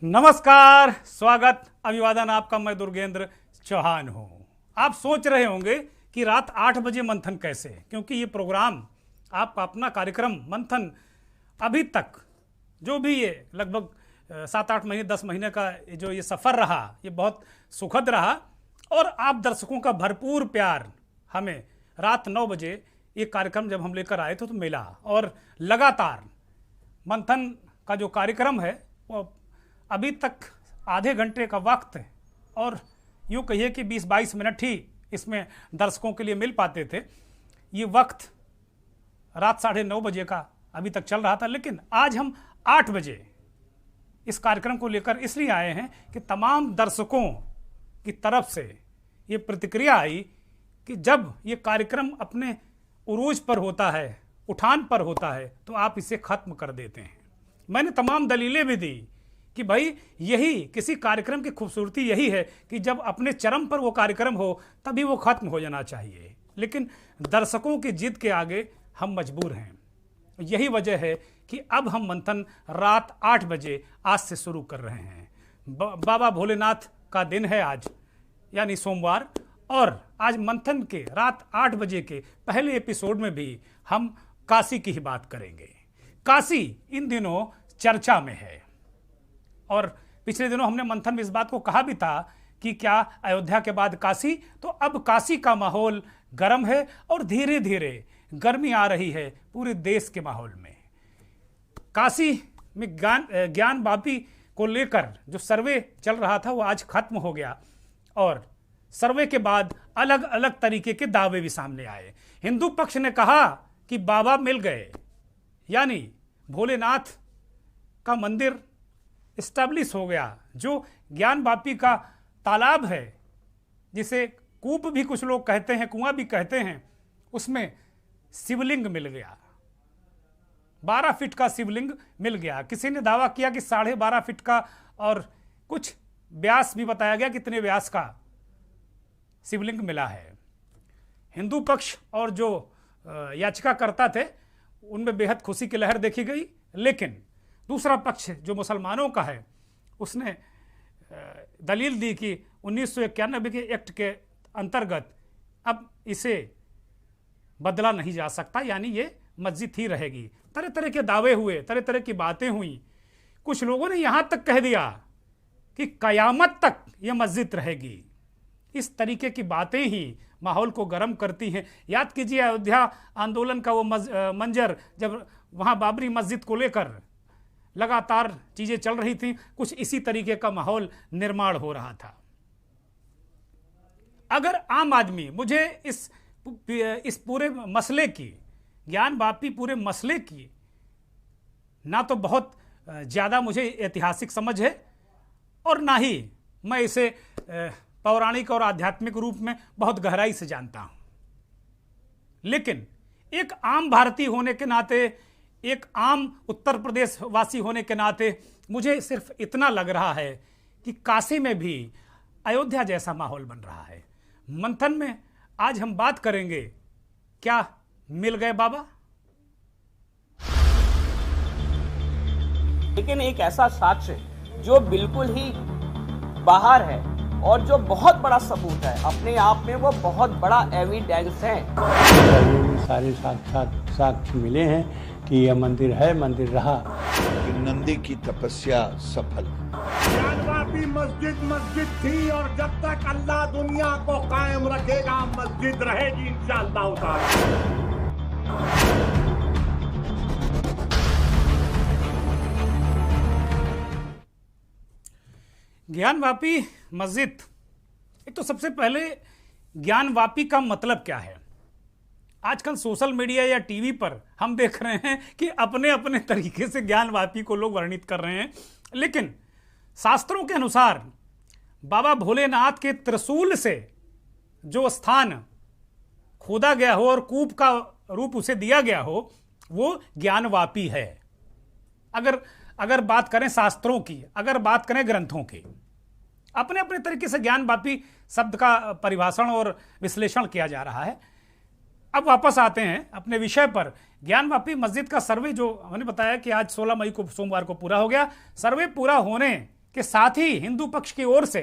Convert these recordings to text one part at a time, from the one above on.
नमस्कार, स्वागत, अभिवादन आपका। मैं दुर्गेंद्र चौहान हूं। आप सोच रहे होंगे कि रात 8 बजे मंथन कैसे, क्योंकि ये प्रोग्राम आपका अपना कार्यक्रम मंथन अभी तक जो भी ये लगभग 7-8 महीने 10 महीने का जो ये सफ़र रहा, ये बहुत सुखद रहा और आप दर्शकों का भरपूर प्यार हमें रात 9 बजे ये कार्यक्रम जब हम लेकर आए थे तो मिला। और लगातार मंथन का जो कार्यक्रम है वो अभी तक आधे घंटे का वक्त है और यूँ कहिए कि 20-22 मिनट ही इसमें दर्शकों के लिए मिल पाते थे। ये वक्त रात 9:30 बजे का अभी तक चल रहा था, लेकिन आज हम 8 बजे इस कार्यक्रम को लेकर इसलिए आए हैं कि तमाम दर्शकों की तरफ से ये प्रतिक्रिया आई कि जब ये कार्यक्रम अपने उरूज पर होता है, उठान पर होता है, तो आप इसे ख़त्म कर देते हैं। मैंने तमाम दलीलें भी दी कि भाई यही किसी कार्यक्रम की खूबसूरती यही है कि जब अपने चरम पर वो कार्यक्रम हो तभी वो ख़त्म हो जाना चाहिए, लेकिन दर्शकों की जिद के आगे हम मजबूर हैं। यही वजह है कि अब हम मंथन रात 8 बजे आज से शुरू कर रहे हैं। बाबा भोलेनाथ का दिन है आज, यानी सोमवार, और आज मंथन के रात 8 बजे के पहले एपिसोड में भी हम काशी की ही बात करेंगे। काशी इन दिनों चर्चा में है और पिछले दिनों हमने मंथन में इस बात को कहा भी था कि क्या अयोध्या के बाद काशी, तो अब काशी का माहौल गर्म है और धीरे धीरे गर्मी आ रही है पूरे देश के माहौल में। काशी में ज्ञान वापी को लेकर जो सर्वे चल रहा था वो आज खत्म हो गया और सर्वे के बाद अलग अलग तरीके के दावे भी सामने आए। हिंदू पक्ष ने कहा कि बाबा मिल गए, यानी भोलेनाथ का मंदिर इस्टेब्लिश हो गया। जो ज्ञान वापी का तालाब है, जिसे कूप भी कुछ लोग कहते हैं, कुआं भी कहते हैं, उसमें शिवलिंग मिल गया। 12 फीट का शिवलिंग मिल गया। किसी ने दावा किया कि 12.5 फीट का, और कुछ व्यास भी बताया गया कितने व्यास का शिवलिंग मिला है। हिंदू पक्ष और जो याचिकाकर्ता थे उनमें बेहद खुशी की लहर देखी गई, लेकिन दूसरा पक्ष जो मुसलमानों का है उसने दलील दी कि 1991 के एक्ट के अंतर्गत अब इसे बदला नहीं जा सकता, यानी ये मस्जिद ही रहेगी। तरह तरह के दावे हुए, तरह तरह की बातें हुई। कुछ लोगों ने यहाँ तक कह दिया कि कयामत तक ये मस्जिद रहेगी। इस तरीके की बातें ही माहौल को गर्म करती हैं। याद कीजिए अयोध्या आंदोलन का वो मंजर, जब वहाँ बाबरी मस्जिद को लेकर लगातार चीज़ें चल रही थी, कुछ इसी तरीके का माहौल निर्माण हो रहा था। अगर आम आदमी मुझे इस पूरे मसले की, ज्ञान वापी पूरे मसले की, ना तो बहुत ज़्यादा मुझे ऐतिहासिक समझ है और ना ही मैं इसे पौराणिक और आध्यात्मिक रूप में बहुत गहराई से जानता हूँ, लेकिन एक आम भारतीय होने के नाते, एक आम उत्तर प्रदेश वासी होने के नाते मुझे सिर्फ इतना लग रहा है कि काशी में भी अयोध्या जैसा माहौल बन रहा है। मंथन में आज हम बात करेंगे, क्या मिल गए बाबा? लेकिन एक ऐसा साक्ष्य जो बिल्कुल ही बाहर है और जो बहुत बड़ा सबूत है, अपने आप में वो बहुत बड़ा एविडेंस है। सारे साक्ष्य मिले हैं कि यह मंदिर है, मंदिर रहा। नंदी की तपस्या सफल। ज्ञानवापी मस्जिद थी और जब तक अल्लाह दुनिया को कायम रखेगा मस्जिद रहेगी इंशाअल्लाह ताला। ज्ञान वापी मस्जिद, एक तो सबसे पहले ज्ञान वापी का मतलब क्या है? आजकल सोशल मीडिया या टीवी पर हम देख रहे हैं कि अपने अपने तरीके से ज्ञान वापी को लोग वर्णित कर रहे हैं, लेकिन शास्त्रों के अनुसार बाबा भोलेनाथ के त्रिशूल से जो स्थान खोदा गया हो और कूप का रूप उसे दिया गया हो, वो ज्ञान वापी है। अगर बात करें शास्त्रों की, अगर बात करें ग्रंथों की, अपने अपने तरीके से ज्ञान वापी शब्द का परिभाषण और विश्लेषण किया जा रहा है। अब वापस आते हैं अपने विषय पर। ज्ञान वापी मस्जिद का सर्वे जो हमने बताया कि आज 16 मई को सोमवार को पूरा हो गया। सर्वे पूरा होने के साथ ही हिंदू पक्ष की ओर से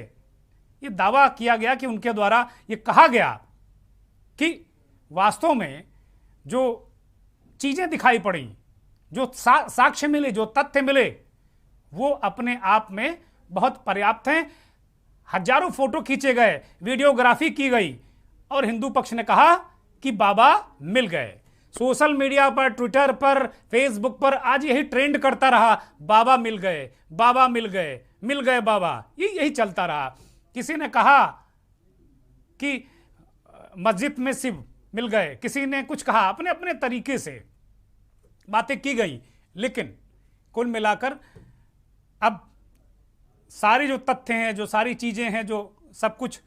ये दावा किया गया कि उनके द्वारा ये कहा गया कि वास्तव में जो चीजें दिखाई पड़ी, जो साक्ष्य मिले, जो तथ्य मिले, वो अपने आप में बहुत पर्याप्त हैं। हजारों फोटो खींचे गए, वीडियोग्राफी की गई और हिंदू पक्ष ने कहा कि बाबा मिल गए। सोशल मीडिया पर, ट्विटर पर, फेसबुक पर आज यही ट्रेंड करता रहा, बाबा मिल गए, बाबा मिल गए, मिल गए बाबा, यही चलता रहा। किसी ने कहा कि मस्जिद में शिव मिल गए, किसी ने कुछ कहा, अपने अपने तरीके से बातें की गई। लेकिन कुल मिलाकर अब सारे जो तथ्य हैं, जो सारी चीजें हैं, जो सब कुछ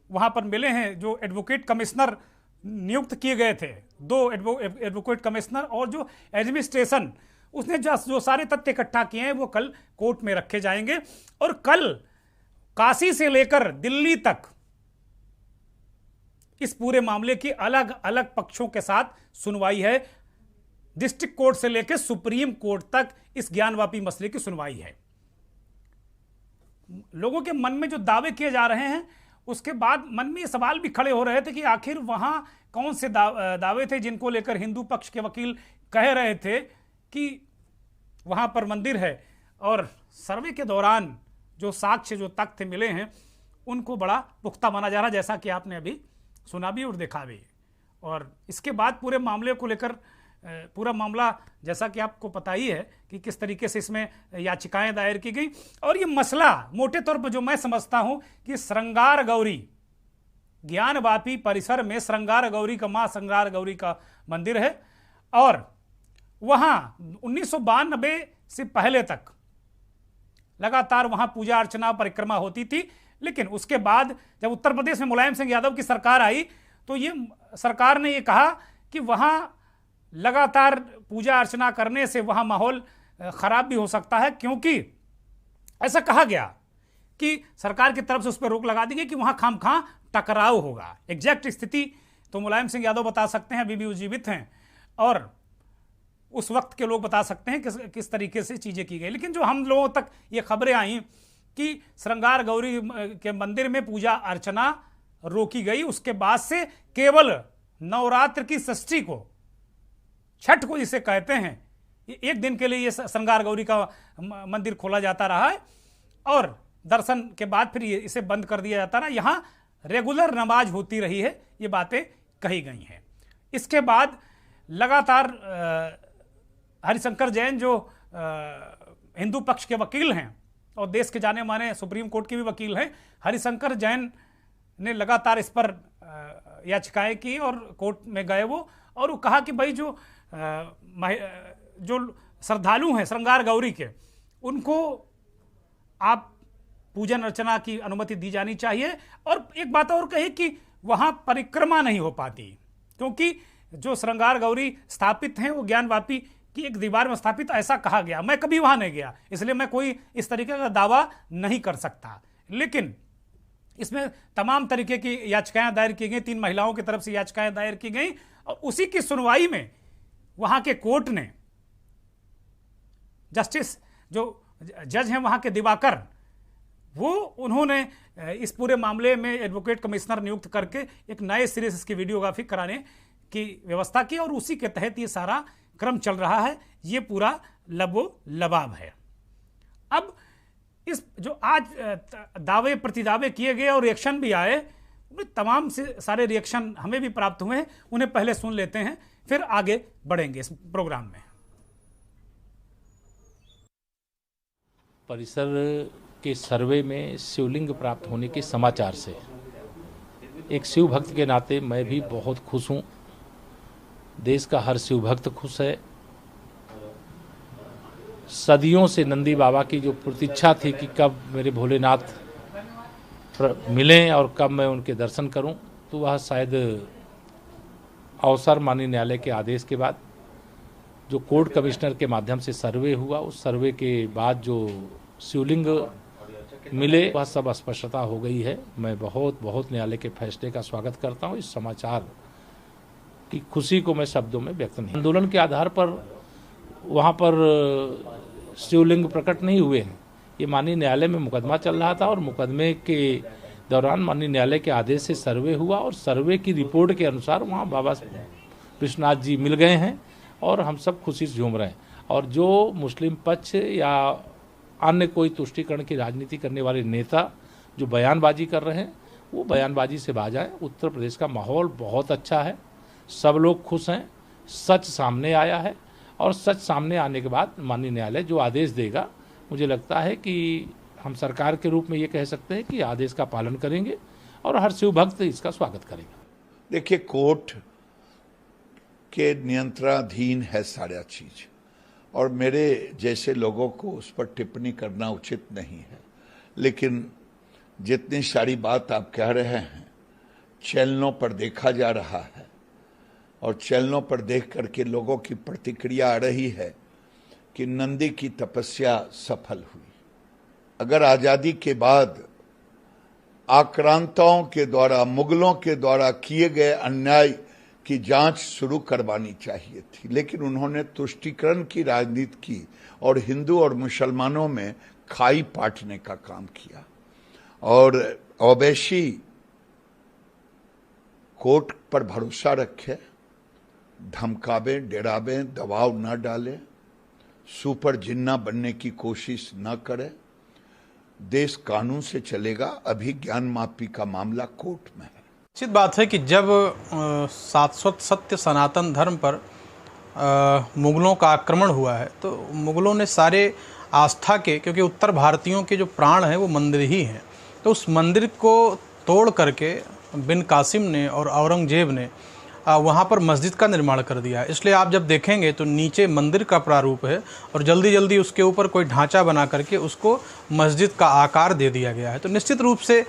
वहां पर मिले हैं, जो एडवोकेट कमिश्नर नियुक्त किए गए थे, 2 एडवोकेट कमिश्नर, और जो एडमिनिस्ट्रेशन उसने जो सारे तथ्य इकट्ठा किए हैं वो कल कोर्ट में रखे जाएंगे। और कल काशी से लेकर दिल्ली तक इस पूरे मामले की अलग अलग पक्षों के साथ सुनवाई है। डिस्ट्रिक्ट कोर्ट से लेकर सुप्रीम कोर्ट तक इस ज्ञानवापी मसले की सुनवाई है। लोगों के मन में जो दावे किए जा रहे हैं, उसके बाद मन में ये सवाल भी खड़े हो रहे थे कि आखिर वहां कौन से दावे थे जिनको लेकर हिंदू पक्ष के वकील कह रहे थे कि वहां पर मंदिर है, और सर्वे के दौरान जो साक्ष्य, जो तथ्य मिले हैं, उनको बड़ा पुख्ता माना जा रहा, जैसा कि आपने अभी सुना भी और देखा भी। और इसके बाद पूरे मामले को लेकर पूरा मामला, जैसा कि आपको पता ही है कि किस तरीके से इसमें याचिकाएं दायर की गई। और ये मसला मोटे तौर पर जो मैं समझता हूं कि श्रृंगार गौरी ज्ञानवापी परिसर में श्रृंगार गौरी का, मां श्रृंगार गौरी का मंदिर है, और वहां 1992 से पहले तक लगातार वहां पूजा अर्चना परिक्रमा होती थी। लेकिन उसके बाद जब उत्तर प्रदेश में मुलायम सिंह यादव की सरकार आई, तो ये सरकार ने ये कहा कि वहां लगातार पूजा अर्चना करने से वहां माहौल खराब भी हो सकता है, क्योंकि ऐसा कहा गया कि सरकार की तरफ से उस पर रोक लगा दी गई कि वहां खामखा टकराव होगा। एग्जैक्ट स्थिति तो मुलायम सिंह यादव बता सकते हैं, अभी भी जीवित हैं, और उस वक्त के लोग बता सकते हैं किस तरीके से चीजें की गई। लेकिन जो हम लोगों तक ये खबरें आई कि श्रृंगार गौरी के मंदिर में पूजा अर्चना रोकी गई, उसके बाद से केवल नवरात्र की षष्ठी को, छठ को जिसे कहते हैं, एक दिन के लिए ये श्रृंगार गौरी का मंदिर खोला जाता रहा है, और दर्शन के बाद फिर इसे बंद कर दिया जाता रहा। यहां रेगुलर नमाज होती रही है, ये बातें कही गई हैं। इसके बाद लगातार हरिशंकर जैन जो हिंदू पक्ष के वकील हैं और देश के जाने माने सुप्रीम कोर्ट के भी वकील हैं, हरिशंकर जैन ने लगातार इस पर याचिकाएं की और कोर्ट में गए वो, और वो कहा कि भाई जो श्रद्धालु हैं श्रृंगार गौरी के, उनको आप पूजन अर्चना की अनुमति दी जानी चाहिए। और एक बात और कही कि वहां परिक्रमा नहीं हो पाती, क्योंकि जो श्रृंगार गौरी स्थापित हैं वो ज्ञानवापी की एक दीवार में स्थापित, ऐसा कहा गया। मैं कभी वहां नहीं गया, इसलिए मैं कोई इस तरीके का दावा नहीं कर सकता। लेकिन इसमें तमाम तरीके की याचिकाएं दायर की गई, 3 महिलाओं की तरफ से याचिकाएं दायर की गई, और उसी की सुनवाई में वहां के कोर्ट ने जस्टिस जो जज हैं वहां के दिवाकर, वो उन्होंने इस पूरे मामले में एडवोकेट कमिश्नर नियुक्त करके एक नए सिरे से इसकी वीडियोग्राफी कराने की व्यवस्था की, और उसी के तहत ये सारा क्रम चल रहा है। ये पूरा लबो लबाब है। अब इस जो आज दावे प्रतिदावे किए गए और रिएक्शन भी आए, तमाम से सारे रिएक्शन हमें भी प्राप्त हुए हैं, उन्हें पहले सुन लेते हैं, फिर आगे बढ़ेंगे इस प्रोग्राम में। परिसर के सर्वे में शिवलिंग प्राप्त होने के समाचार से एक शिव भक्त के नाते मैं भी बहुत खुश हूँ। देश का हर शिव भक्त खुश है। सदियों से नंदी बाबा की जो प्रतीक्षा थी कि कब मेरे भोलेनाथ मिलें और कब मैं उनके दर्शन करूं, तो वह शायद अवसर माननीय न्यायालय के आदेश के बाद जो कोर्ट कमिश्नर के माध्यम से सर्वे हुआ, उस सर्वे के बाद जो शिवलिंग मिले वह सब स्पष्टता हो गई है। मैं बहुत बहुत न्यायालय के फैसले का स्वागत करता हूं। इस समाचार की खुशी को मैं शब्दों में व्यक्त नहीं। आंदोलन के आधार पर वहाँ पर शिवलिंग प्रकट नहीं हुए हैं, ये माननीय न्यायालय में मुकदमा चल रहा था और मुकदमे के दौरान माननीय न्यायालय के आदेश से सर्वे हुआ और सर्वे की रिपोर्ट के अनुसार वहाँ बाबा विश्वनाथ जी मिल गए हैं और हम सब खुशी से झूम रहे हैं। और जो मुस्लिम पक्ष या अन्य कोई तुष्टीकरण की राजनीति करने वाले नेता जो बयानबाजी कर रहे हैं वो बयानबाजी से बाज आए। उत्तर प्रदेश का माहौल बहुत अच्छा है, सब लोग खुश हैं, सच सामने आया है और सच सामने आने के बाद माननीय न्यायालय जो आदेश देगा, मुझे लगता है कि हम सरकार के रूप में ये कह सकते हैं कि आदेश का पालन करेंगे और हर शिव भक्त इसका स्वागत करेगा। देखिए, कोर्ट के नियंत्रणाधीन है सारा चीज और मेरे जैसे लोगों को उस पर टिप्पणी करना उचित नहीं है, लेकिन जितनी सारी बात आप कह रहे हैं चैनलों पर देखा जा रहा है और चैनलों पर देख करके लोगों की प्रतिक्रिया आ रही है कि नंदी की तपस्या सफल हुई। अगर आजादी के बाद आक्रांताओं के द्वारा, मुगलों के द्वारा किए गए अन्याय की जांच शुरू करवानी चाहिए थी, लेकिन उन्होंने तुष्टीकरण की राजनीति की और हिंदू और मुसलमानों में खाई पाटने का काम किया और ओवैसी कोर्ट पर भरोसा रखे, धमकावे, डरावे, दबाव न डाले, सुपर जिन्ना बनने की कोशिश न करे। देश कानून से चलेगा। अभी ज्ञान माफी का मामला कोर्ट में है। निश्चित बात है कि जब शाश्वत सत्य सनातन धर्म पर मुगलों का आक्रमण हुआ है तो मुगलों ने सारे आस्था के, क्योंकि उत्तर भारतीयों के जो प्राण हैं वो मंदिर ही हैं, तो उस मंदिर को तोड़ करके बिन कासिम ने और औरंगजेब ने वहाँ पर मस्जिद का निर्माण कर दिया है। इसलिए आप जब देखेंगे तो नीचे मंदिर का प्रारूप है और जल्दी जल्दी उसके ऊपर कोई ढांचा बना करके उसको मस्जिद का आकार दे दिया गया है। तो निश्चित रूप से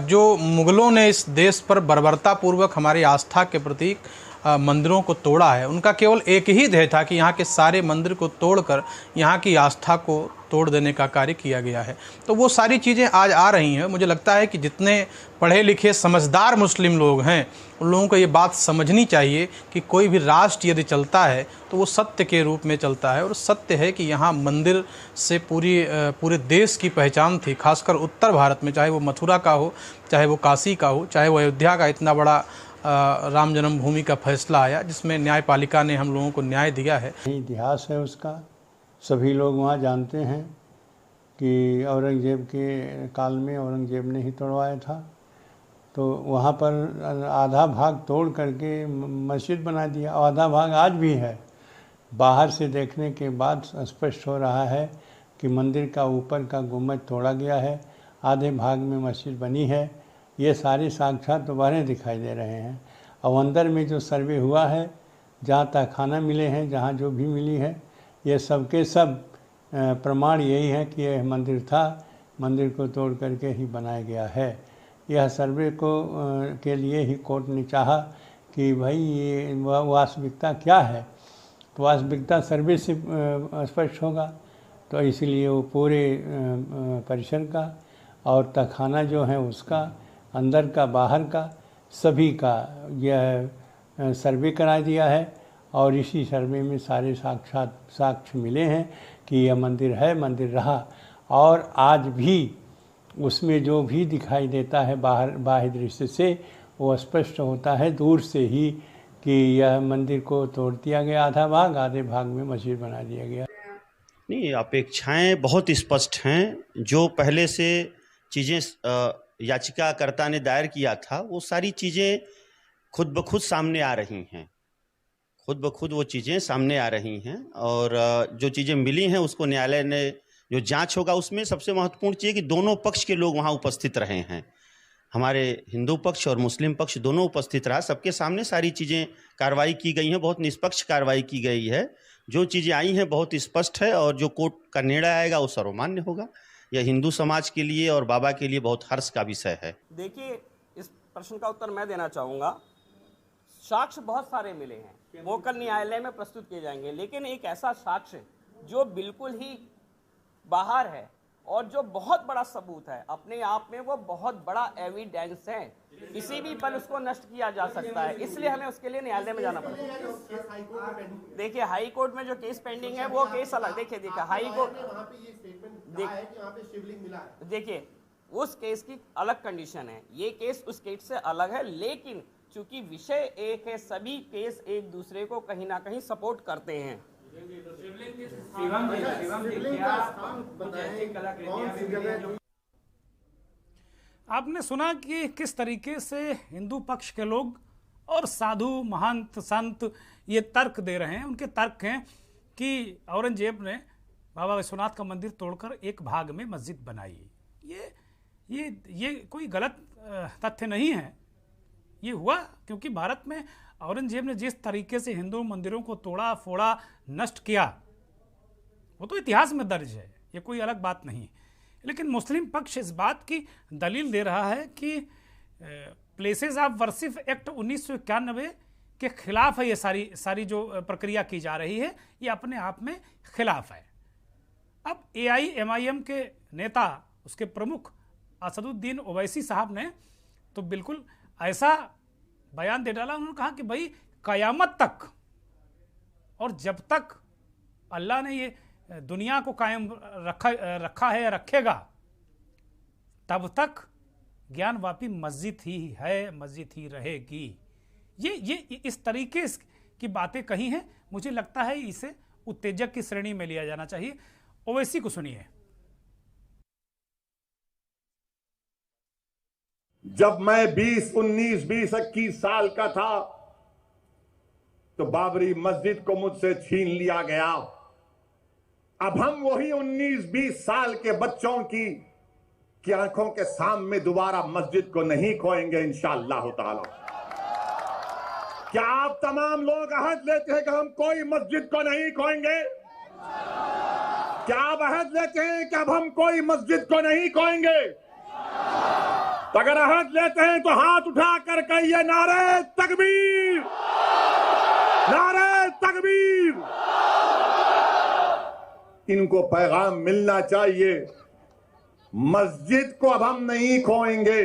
जो मुगलों ने इस देश पर बर्बरतापूर्वक हमारी आस्था के प्रतीक मंदिरों को तोड़ा है, उनका केवल एक ही ध्येय था कि यहाँ के सारे मंदिर को तोड़कर यहाँ की आस्था को तोड़ देने का कार्य किया गया है। तो वो सारी चीज़ें आज आ रही हैं। मुझे लगता है कि जितने पढ़े लिखे समझदार मुस्लिम लोग हैं उन लोगों को ये बात समझनी चाहिए कि कोई भी राष्ट्र यदि चलता है तो वो सत्य के रूप में चलता है, और सत्य है कि यहाँ मंदिर से पूरे देश की पहचान थी, खासकर उत्तर भारत में, चाहे वो मथुरा का हो, चाहे वो काशी का हो, चाहे वो अयोध्या का इतना बड़ा राम जन्मभूमि का फैसला आया जिसमें न्यायपालिका ने हम लोगों को न्याय दिया है। इतिहास है उसका, सभी लोग वहाँ जानते हैं कि औरंगजेब के काल में औरंगजेब ने ही तोड़वाया था। तो वहाँ पर आधा भाग तोड़ करके मस्जिद बना दिया, आधा भाग आज भी है। बाहर से देखने के बाद स्पष्ट हो रहा है कि मंदिर का ऊपर का गुम्बद तोड़ा गया है, आधे भाग में मस्जिद बनी है। ये सारे साक्षात दोबारा दिखाई दे रहे हैं। और अंदर में जो सर्वे हुआ है, जहाँ तहखाना मिले हैं, जहाँ जो भी मिली है, ये सब के सब प्रमाण यही है कि यह मंदिर था, मंदिर को तोड़ करके ही बनाया गया है। यह सर्वे के लिए ही कोर्ट ने चाहा कि भाई ये वास्तविकता क्या है, तो वास्तविकता सर्वे से स्पष्ट होगा। तो इसलिए वो पूरे परिसर का और तहखाना जो है उसका, अंदर का बाहर का, सभी का यह सर्वे करा दिया है। और इसी सर्वे में सारे साक्ष्य मिले हैं कि यह मंदिर है, मंदिर रहा। और आज भी उसमें जो भी दिखाई देता है बाहरी दृश्य से, वो स्पष्ट होता है दूर से ही कि यह मंदिर को तोड़ दिया गया, आधा भाग, आधे भाग में मस्जिद बना दिया गया। नहीं, अपेक्षाएं बहुत स्पष्ट हैं। जो पहले से चीज़ें याचिकाकर्ता ने दायर किया था, वो सारी चीज़ें खुद ब खुद सामने आ रही हैं, खुद ब खुद वो चीज़ें सामने आ रही हैं। और जो चीज़ें मिली हैं उसको न्यायालय ने, जो जांच होगा उसमें सबसे महत्वपूर्ण चीज़ है कि दोनों पक्ष के लोग वहाँ उपस्थित रहे हैं। हमारे हिंदू पक्ष और मुस्लिम पक्ष दोनों उपस्थित रहा, सबके सामने सारी चीज़ें कार्रवाई की गई हैं, बहुत निष्पक्ष कार्रवाई की गई है। जो चीज़ें आई हैं बहुत स्पष्ट है और जो कोर्ट का निर्णय आएगा वो सर्वमान्य होगा। यह हिंदू समाज के लिए और बाबा के लिए बहुत हर्ष का विषय है। देखिए, इस प्रश्न का उत्तर मैं देना चाहूँगा। साक्ष्य बहुत सारे मिले हैं, वो कल न्यायालय में प्रस्तुत किए जाएंगे, लेकिन एक ऐसा साक्ष्य जो बिल्कुल ही बाहर है और जो बहुत बड़ा सबूत है अपने आप में, वो बहुत बड़ा एविडेंस है, किसी भी पल उसको नष्ट किया जा सकता है, इसलिए हमें उसके लिए न्यायालय में जाना पड़ेगा। देखिए हाई कोर्ट में जो केस पेंडिंग है वो केस अलग, देखिए हाई कोर्ट, देखिए उस केस की अलग कंडीशन है, ये केस उस केस से अलग है, लेकिन चूंकि विषय एक है, सभी केस एक दूसरे को कहीं ना कहीं सपोर्ट करते हैं। आपने सुना कि किस तरीके से हिंदू पक्ष के लोग और साधु महंत संत ये तर्क दे रहे हैं। उनके तर्क हैं कि औरंगजेब ने बाबा विश्वनाथ का मंदिर तोड़कर एक भाग में मस्जिद बनाई। ये कोई गलत तथ्य नहीं है, ये हुआ क्योंकि भारत में औरंगजेब ने जिस तरीके से हिंदू मंदिरों को तोड़ा फोड़ा नष्ट किया वो तो इतिहास में दर्ज है, ये कोई अलग बात नहीं। लेकिन मुस्लिम पक्ष इस बात की दलील दे रहा है कि प्लेसेस ऑफ वर्शिप एक्ट 1991 के खिलाफ है, ये सारी जो प्रक्रिया की जा रही है ये अपने आप में खिलाफ है। अब AIMIM के नेता, उसके प्रमुख असदुद्दीन ओवैसी साहब ने तो बिल्कुल ऐसा बयान दे डाला, उन्होंने कहा कि भाई कयामत तक और जब तक अल्लाह ने ये दुनिया को कायम रखा है या रखेगा तब तक ज्ञानवापी मस्जिद ही है, मस्जिद ही रहेगी। ये इस तरीके की बातें कही हैं, मुझे लगता है इसे उत्तेजक की श्रेणी में लिया जाना चाहिए। ओवैसी को सुनिए। जब मैं 20, 19, 20, 21 साल का था तो बाबरी मस्जिद को मुझसे छीन लिया गया। अब हम वही 19, 20 साल के बच्चों की आंखों के सामने दोबारा मस्जिद को नहीं खोएंगे इंशाअल्लाह ताला। क्या आप तमाम लोग अहद लेते हैं कि हम कोई मस्जिद को नहीं खोएंगे? क्या आप अहद लेते हैं कि अब हम कोई मस्जिद को नहीं खोएंगे? अगर अहद लेते हैं तो हाथ उठा कर कहिए नारे तकबीर, नारे तकबीर। इनको पैगाम मिलना चाहिए, मस्जिद को अब हम नहीं खोएंगे।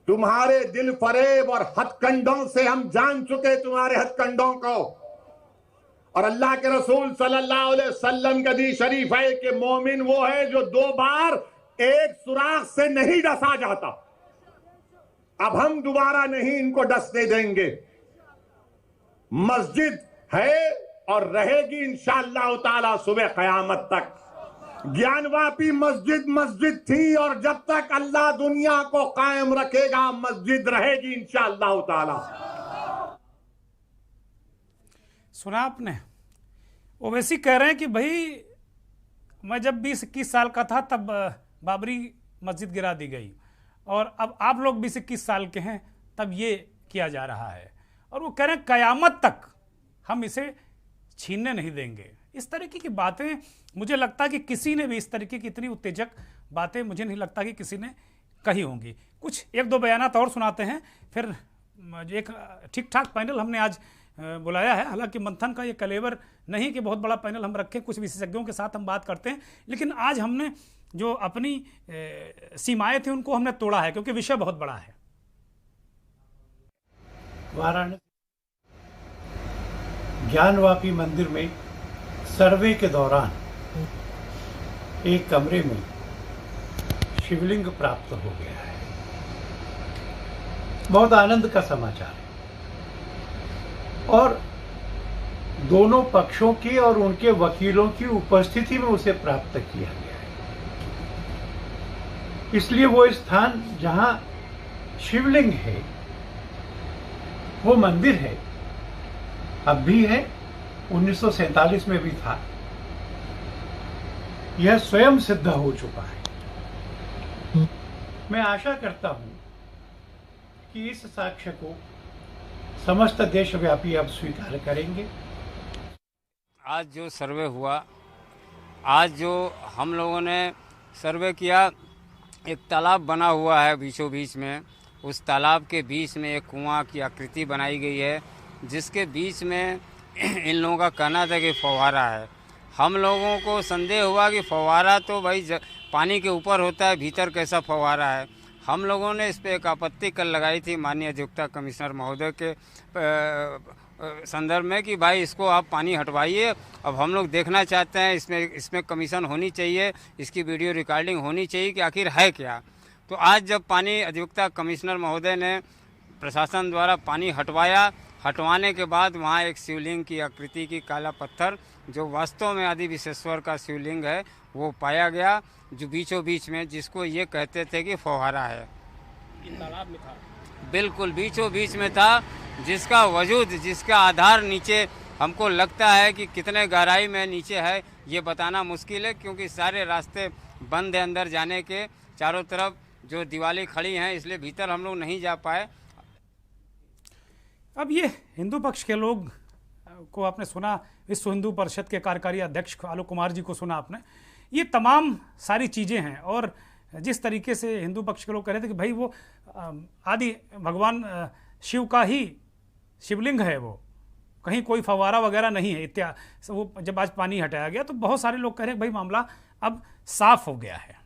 तुम्हारे दिल फरेब और हथकंडों से हम जान चुके तुम्हारे हथकंडों को। और अल्लाह के रसूल सल्लल्लाहु अलैहि वसल्लम का हदीस शरीफ है कि मोमिन वो है जो 2 बार एक सुराख से नहीं डसा जाता। अब हम दोबारा नहीं इनको डसने देंगे। मस्जिद है और रहेगी इंशाअल्लाह ताला सुबह क़यामत तक। ज्ञानवापी मस्जिद मस्जिद थी और जब तक अल्लाह दुनिया को कायम रखेगा मस्जिद रहेगी इंशाअल्लाह ताला। सुना आपने? ओवैसी कह रहे हैं कि भाई मैं जब 20-21 साल का था तब बाबरी मस्जिद गिरा दी गई और अब आप लोग 20-21 साल के हैं तब ये किया जा रहा है। और वो कह रहे हैं कयामत तक हम इसे छीनने नहीं देंगे। इस तरीके की बातें मुझे लगता है कि किसी ने भी इस तरीके की इतनी उत्तेजक बातें मुझे नहीं लगता कि किसी ने कही होंगी। कुछ 1-2 बयानात और सुनाते हैं, फिर एक ठीक ठाक पैनल हमने आज बुलाया है। हालांकि मंथन का ये कलेवर नहीं कि बहुत बड़ा पैनल हम रखें, कुछ विशेषज्ञों के साथ हम बात करते हैं, लेकिन आज हमने जो अपनी सीमाएं थी उनको हमने तोड़ा है क्योंकि विषय बहुत बड़ा है। वाराणसी ज्ञानवापी मंदिर में सर्वे के दौरान एक कमरे में शिवलिंग प्राप्त हो गया है। बहुत आनंद का समाचार है और दोनों पक्षों की और उनके वकीलों की उपस्थिति में उसे प्राप्त किया गया है। इसलिए वो स्थान जहां शिवलिंग है वो मंदिर है, अब भी है, 1947 में भी था। यह स्वयं सिद्ध हो चुका है। मैं आशा करता हूं कि इस साक्ष्य को समस्त देशव्यापी अब स्वीकार करेंगे। आज जो सर्वे हुआ, आज जो हम लोगों ने सर्वे किया, एक तालाब बना हुआ है बीचों बीच में, उस तालाब के बीच में एक कुआं की आकृति बनाई गई है जिसके बीच में इन लोगों का कहना था कि फव्वारा है। हम लोगों को संदेह हुआ कि फव्वारा तो भाई पानी के ऊपर होता है, भीतर कैसा फव्वारा है। हम लोगों ने इस पर एक आपत्ति कल लगाई थी माननीय अधिवक्ता कमिश्नर महोदय के संदर्भ में कि भाई इसको आप पानी हटवाइए, अब हम लोग देखना चाहते हैं, इसमें कमीशन होनी चाहिए, इसकी वीडियो रिकॉर्डिंग होनी चाहिए कि आखिर है क्या। तो आज जब पानी अधिवक्ता कमिश्नर महोदय ने प्रशासन द्वारा पानी हटवाया, हटवाने के बाद वहाँ एक शिवलिंग की आकृति की काला पत्थर जो वास्तव में आदि विश्वेश्वर का शिवलिंग है वो पाया गया, जो बीचों बीच में, जिसको ये कहते थे कि फव्वारा है, तालाब में था, बिल्कुल बीचों बीच में था, जिसका वजूद, जिसका आधार नीचे हमको लगता है कि कितने गहराई में नीचे है ये बताना मुश्किल है, क्योंकि सारे रास्ते बंद है अंदर जाने के, चारों तरफ जो दीवारें खड़ी हैं, इसलिए भीतर हम लोग नहीं जा पाए। अब ये हिंदू पक्ष के लोग को आपने सुना, विश्व हिंदू परिषद के कार्यकारी अध्यक्ष आलोक कुमार जी को सुना आपने, ये तमाम सारी चीज़ें हैं। और जिस तरीके से हिंदू पक्ष के लोग कह रहे थे कि भाई वो आदि भगवान शिव का ही शिवलिंग है, वो कहीं कोई फव्वारा वगैरह नहीं है इत्यादि, वो जब आज पानी हटाया गया तो बहुत सारे लोग कह रहे हैं भाई मामला अब साफ हो गया है।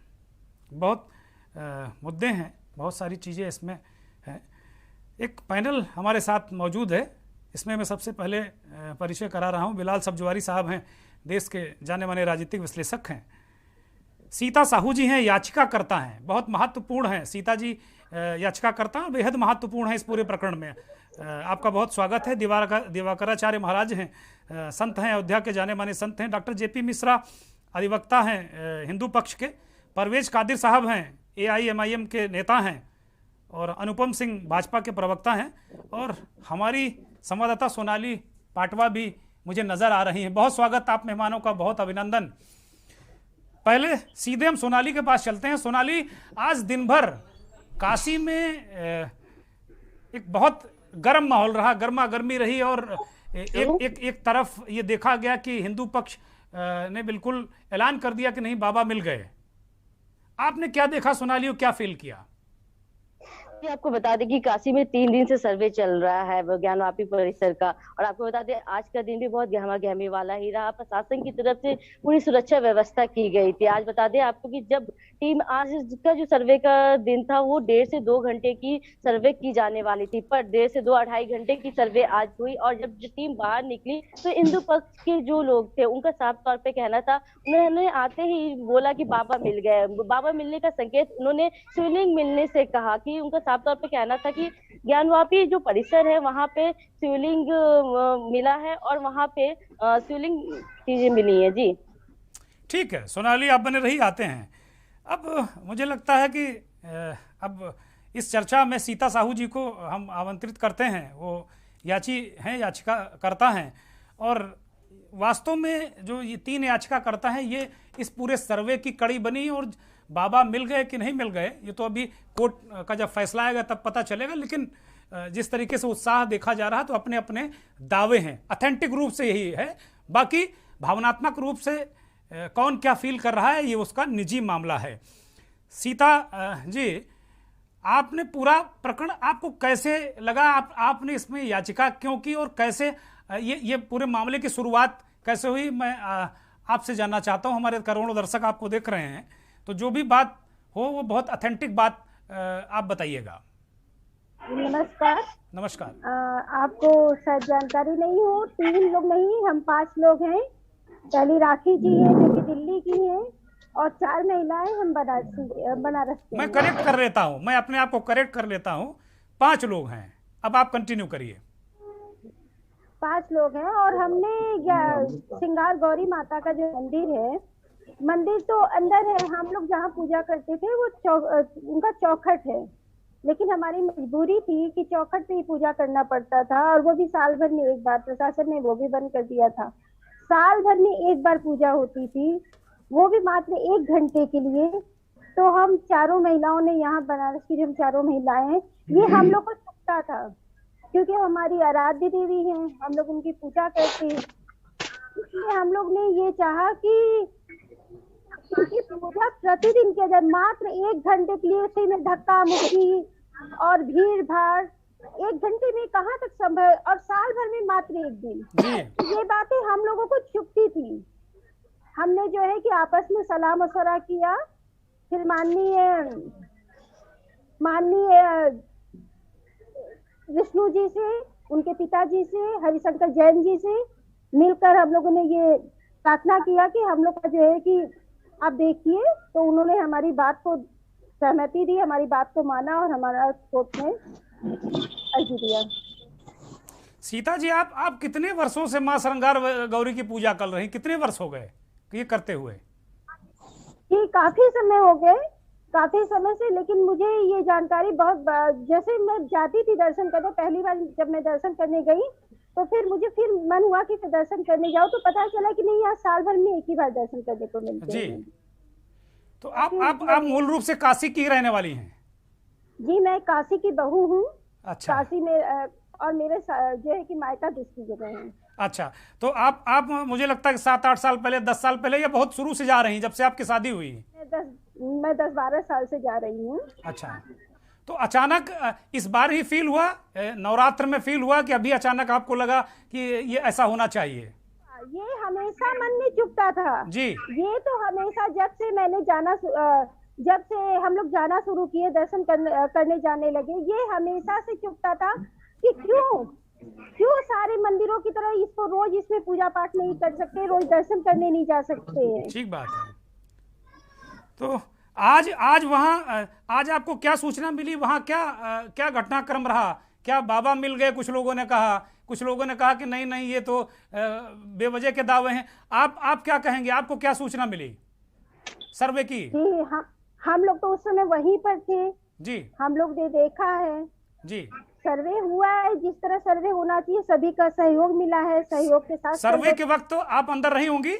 बहुत मुद्दे हैं, बहुत सारी चीज़ें इसमें हैं। एक पैनल हमारे साथ मौजूद है, इसमें मैं सबसे पहले परिचय करा रहा हूँ। बिलाल सब्जवारी साहब हैं, देश के जाने माने राजनीतिक विश्लेषक हैं। सीता साहू जी हैं, याचिकाकर्ता हैं, बहुत महत्वपूर्ण हैं। सीता जी याचिकाकर्ता बेहद महत्वपूर्ण है इस पूरे प्रकरण में। आपका बहुत स्वागत है। दिवाकराचार्य महाराज हैं, संत हैं, अयोध्या के जाने माने संत हैं। डॉक्टर JP मिश्रा अधिवक्ता हैं हिंदू पक्ष के। परवेज कादिर साहब हैं, AIMIM के नेता हैं। और अनुपम सिंह भाजपा के प्रवक्ता हैं। और हमारी संवाददाता सोनाली पाटवा भी मुझे नज़र आ रही हैं। बहुत स्वागत आप मेहमानों का, बहुत अभिनंदन। पहले सीधे हम सोनाली के पास चलते हैं। सोनाली, आज दिन भर काशी में एक बहुत गर्म माहौल रहा, गर्मा गर्मी रही, और एक तरफ ये देखा गया कि हिंदू पक्ष ने बिल्कुल ऐलान कर दिया कि नहीं, बाबा मिल गए। आपने क्या देखा सोनाली, और क्या फील किया? आपको बता दें कि काशी में 3 दिन से सर्वे चल रहा है ज्ञानवापी परिसर का, और आपको बता दें आज का दिन भी बहुत गहमा गहमी वाला ही रहा। प्रशासन की तरफ से पूरी सुरक्षा व्यवस्था की गई थी। आज बता दें आपको कि जब टीम, आज का जो सर्वे का दिन था वो 1.5 से 2 घंटे की सर्वे की जाने वाली थी, पर 1.5 से 2-2.5 घंटे की सर्वे आज हुई। और जब टीम बाहर निकली तो हिंदू पक्ष के जो लोग थे उनका साफ तौर पे कहना था, उन्होंने आते ही बोला कि बाबा मिल गए। बाबा मिलने का संकेत उन्होंने शिवलिंग मिलने से कहा कि उनका साफ तौर पे कहना था कि ज्ञानवापी जो परिसर है वहां पे शिवलिंग मिला है और वहां पे शिवलिंग चीजें मिली है। जी ठीक है सोनाली, आप बने रही, आते हैं। अब मुझे लगता है कि अब इस चर्चा में सीता साहू जी को हम आमंत्रित करते हैं। वो याचिका करता हैं, और वास्तव में जो ये 3 याचिका करता है, ये इस पूरे सर्वे की कड़ी बनी। और बाबा मिल गए कि नहीं मिल गए ये तो अभी कोर्ट का जब फैसला आएगा तब पता चलेगा। लेकिन जिस तरीके से उत्साह देखा जा रहा है तो अपने अपने दावे हैं, ऑथेंटिक रूप से यही है। बाकी भावनात्मक रूप से कौन क्या फील कर रहा है ये उसका निजी मामला है। सीता जी, आपने पूरा प्रकरण आपको कैसे लगा? आपने इसमें याचिका क्यों की, और कैसे ये पूरे मामले की शुरुआत कैसे हुई? मैं आपसे जानना चाहता हूं। हमारे करोड़ों दर्शक आपको देख रहे हैं, तो जो भी बात हो वो बहुत ऑथेंटिक बात आप बताइएगा। नमस्कार। नमस्कार। आपको शायद जानकारी नहीं हो, 3 लोग नहीं, हम 5 लोग हैं। पहली राखी जी है जो कि दिल्ली की हैं, और 4 महिलाएं हम बनारस की। मैं करेक्ट कर लेता हूँ, मैं अपने आप को करेक्ट कर लेता हूँ, 5 लोग हैं। अब आप कंटिन्यू करिए। 5 लोग हैं, और हमने श्रृंगार गौरी माता का जो मंदिर है, मंदिर तो अंदर है, हम लोग जहाँ पूजा करते थे वो उनका चौखट है, लेकिन हमारी मजबूरी थी कि चौखट पे ही पूजा करना पड़ता था, और वो भी साल भर में एक बार। प्रशासन ने वो भी बंद कर दिया था। साल भर में एक बार पूजा होती थी, वो भी मात्र 1 घंटे के लिए। तो हम चारों महिलाओं ने, यहाँ बनारस की जो 4 महिलाएं, ये हम लोग को चुकता था, क्योंकि हमारी आराध्य देवी हैं, हम लोग उनकी पूजा करते हैं। इसलिए हम लोग ने ये चाहा कि पूजा प्रतिदिन किया जाए, मात्र 1 घंटे के लिए। उसी में धक्का मुक्की और भीड़ भाड़ 1 घंटे में कहाँ तक संभव, और साल भर में मात्र 1 दिन। ये बातें हम लोगों को चुभती थी। हमने जो है कि आपस में सलाह मशवरा किया। फिर माननीय विष्णु जी से, उनके पिताजी से, हरिशंकर जैन जी से मिलकर हम लोगों ने ये प्रार्थना किया कि हम लोग का जो है कि आप देखिए, तो उन्होंने हमारी बात को सहमति दी, हमारी बात को माना और हमारा कोर्ट में अर्जी दिया। सीता जी, आप कितने वर्षों से मां श्रृंगार गौरी की पूजा कर रही? कितने वर्ष हो गए ये करते हुए? ये काफी समय हो गए, काफी समय से। लेकिन मुझे ये जानकारी बहुत जैसे मैं जाती थी दर्शन करने, पहली बार जब मैं दर्शन करने गई तो फिर मुझे मन हुआ कि दर्शन करने जाओ, तो पता चला कि नहीं, यहाँ साल भर में एक ही बार दर्शन करने को मिलते हैं। जी, तो आप मूल रूप से काशी की रहने वाली हैं? जी, मैं काशी की बहू हूँ। अच्छा। काशी में और मेरे जो है कि मायका दूसरी जगह है। अच्छा, तो आप मुझे लगता है कि 7-8 साल पहले, 10 साल पहले, या बहुत शुरू से जा रही हैं, जब से आपकी शादी हुई? मैं 10-12 साल से जा रही हूँ। अच्छा, तो अचानक इस बार ही फील हुआ, नवरात्र में फील हुआ कि अभी अचानक आपको लगा कि ये ऐसा होना चाहिए? ये हमेशा मन में चुभता था जी। ये तो हमेशा जब से मैंने जब से हम लोग जाना शुरू किए, दर्शन करने जाने लगे, ये हमेशा से चुभता था कि क्यों सारे मंदिरों की तरह इसको रोज इसमें पूजा पाठ नहीं कर सकते, रोज दर्शन करने नहीं जा सकते हैं। ठीक बात है। तो आज वहाँ आज आपको क्या सूचना मिली? वहाँ क्या घटनाक्रम रहा? क्या बाबा मिल गए? कुछ लोगों ने कहा, कुछ लोगों ने कहा कि नहीं ये तो बेवजह के दावे हैं। आप क्या कहेंगे? आपको क्या सूचना मिली सर्वे की? जी, हम लोग तो उस समय वहीं पर थे जी। हम लोग ने देखा है जी, सर्वे हुआ है जिस तरह सर्वे होना चाहिए, सभी का सहयोग मिला है। सहयोग के साथ सर्वे के वक्त तो आप अंदर रही होंगी?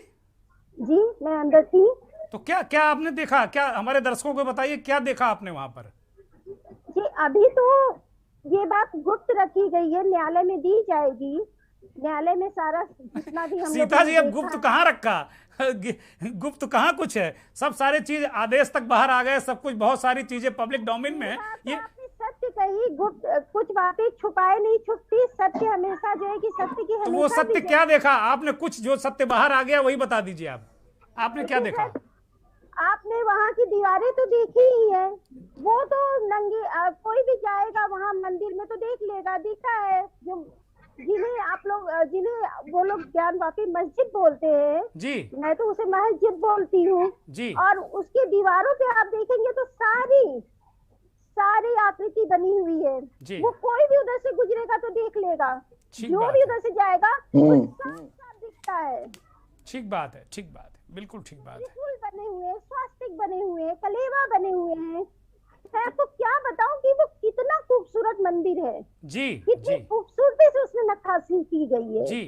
जी, मैं अंदर थी। तो क्या आपने देखा? क्या हमारे दर्शकों को बताइए, क्या देखा आपने वहां पर? जी, अभी तो ये बात गुप्त रखी गई है, न्यायालय में दी जाएगी। न्यायालय में सारा जितना भी हम सीता जी, अब गुप्त कहाँ रखा? गुप्त कहाँ कुछ है? सब सारे चीज आदेश तक बाहर आ गए, सब कुछ, बहुत सारी चीजें पब्लिक डोमेन में है। ये सत्य कही, गुप्त कुछ बातें छुपाए नहीं छुपती। सत्य हमेशा जो है कि सत्य की तो वो सत्य क्या देखा आपने? कुछ जो सत्य बाहर आ गया वही बता दीजिए। आपने क्या देखा? आपने वहाँ की दीवारें तो देखी ही है, वो तो नंगी, कोई भी जाएगा वहाँ मंदिर में तो देख लेगा, दिखा है। जिन्हें वो लोग ज्ञानवापी मस्जिद बोलते हैं जी, मैं तो उसे मस्जिद बोलती हूँ जी। और उसके दीवारों पे आप देखेंगे तो सारी आकृति बनी हुई है जी। वो कोई भी उधर से गुजरेगा तो देख लेगा, जो बात भी है। उधर से जाएगा वो साफ दिखता है। ठीक बात है, ठीक बात है, बिल्कुल ठीक बात है। फूल बने हुए हैं, स्वास्तिक बने हुए हैं, कलेवा बने हुए हैं। मैं आपको क्या बताऊं कि वो कितना खूबसूरत मंदिर है जी, कितनी जी, खूबसूरती से उसमें नक्काशी की गई है जी।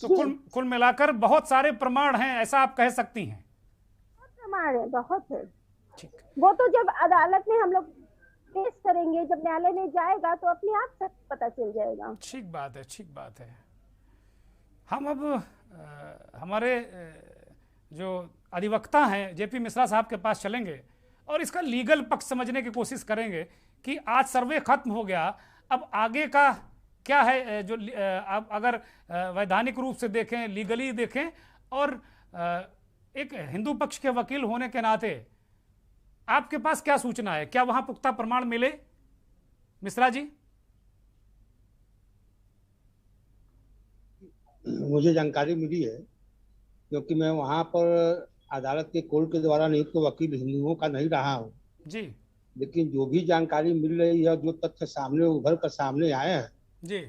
तो कुल मिलाकर बहुत सारे प्रमाण हैं, ऐसा आप कह सकती हैं? प्रमाण है, बहुत है। ठीक। वो तो जब अदालत में हम लोग पेश करेंगे, जब न्यायालय में जाएगा तो अपने आप सब पता चल जाएगा। ठीक बात है, ठीक बात है। हम अब हमारे जो अधिवक्ता हैं जेपी मिश्रा साहब के पास चलेंगे और इसका लीगल पक्ष समझने की कोशिश करेंगे कि आज सर्वे खत्म हो गया, अब आगे का क्या है। जो आप अगर वैधानिक रूप से देखें, लीगली देखें, और एक हिंदू पक्ष के वकील होने के नाते आपके पास क्या सूचना है? क्या वहां पुख्ता प्रमाण मिले मिश्रा जी? मुझे जानकारी मिली है क्योंकि मैं वहां पर अदालत के कोर्ट के द्वारा नियुक्त वकील हिंदुओं का नहीं रहा हूँ जी, लेकिन जो भी जानकारी मिल रही है, जो तथ्य सामने उभर कर सामने आए हैं जी,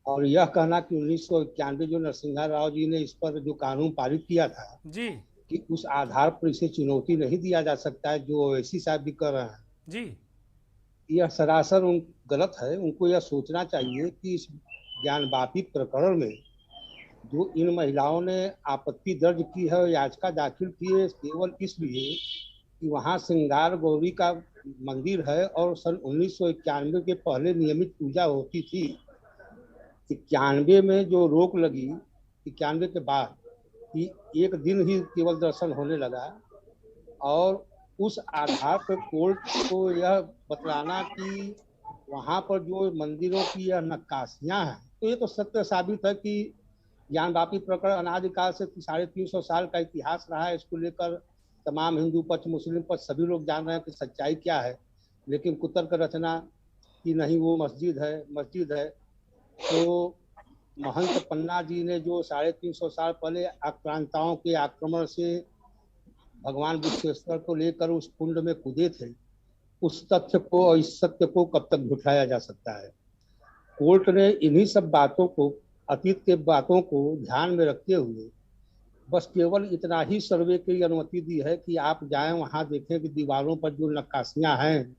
और यह कहना कि 1991 जो नरसिंह राव जी ने इस पर जो कानून पारित किया था जी, कि उस आधार पर इसे चुनौती नहीं दिया जा सकता है, जो ओवैसी साहब भी कर रहे हैं जी, यह सरासर गलत है। उनको यह सोचना चाहिए कि इस ज्ञानवापी प्रकरण में जो इन महिलाओं ने आपत्ति दर्ज की है, याचिका दाखिल की है, केवल इसलिए कि वहाँ श्रृंगार गौरी का मंदिर है और सन 1991 के पहले नियमित पूजा होती थी। 91 में जो रोक लगी, 91 के बाद कि एक दिन ही केवल दर्शन होने लगा, और उस आधार पर कोर्ट को यह बतलाना कि वहाँ पर जो मंदिरों की यह नक्काशियाँ हैं, तो ये तो सत्य साबित है कि ज्ञानवापी प्रकरण अनादिकाल से 350 साल का इतिहास रहा है। इसको लेकर तमाम हिंदू पक्ष, मुस्लिम पक्ष सभी लोग जान रहे हैं कि सच्चाई क्या है, लेकिन कुतर्क रचना कि नहीं वो मस्जिद है। तो महंत पन्ना जी ने जो 350 साल पहले आक्रांताओं के आक्रमण से भगवान विश्वेश्वर को लेकर उस कुंड में कूदे थे, उस तथ्य को और इस सत्य को कब तक झुठाया जा सकता है। कोर्ट ने इन्हीं सब बातों को, अतीत के बातों को ध्यान में रखते हुए बस केवल इतना ही सर्वे की अनुमति दी है कि आप जाएं वहां देखें कि दीवारों पर जो नक्काशियां हैं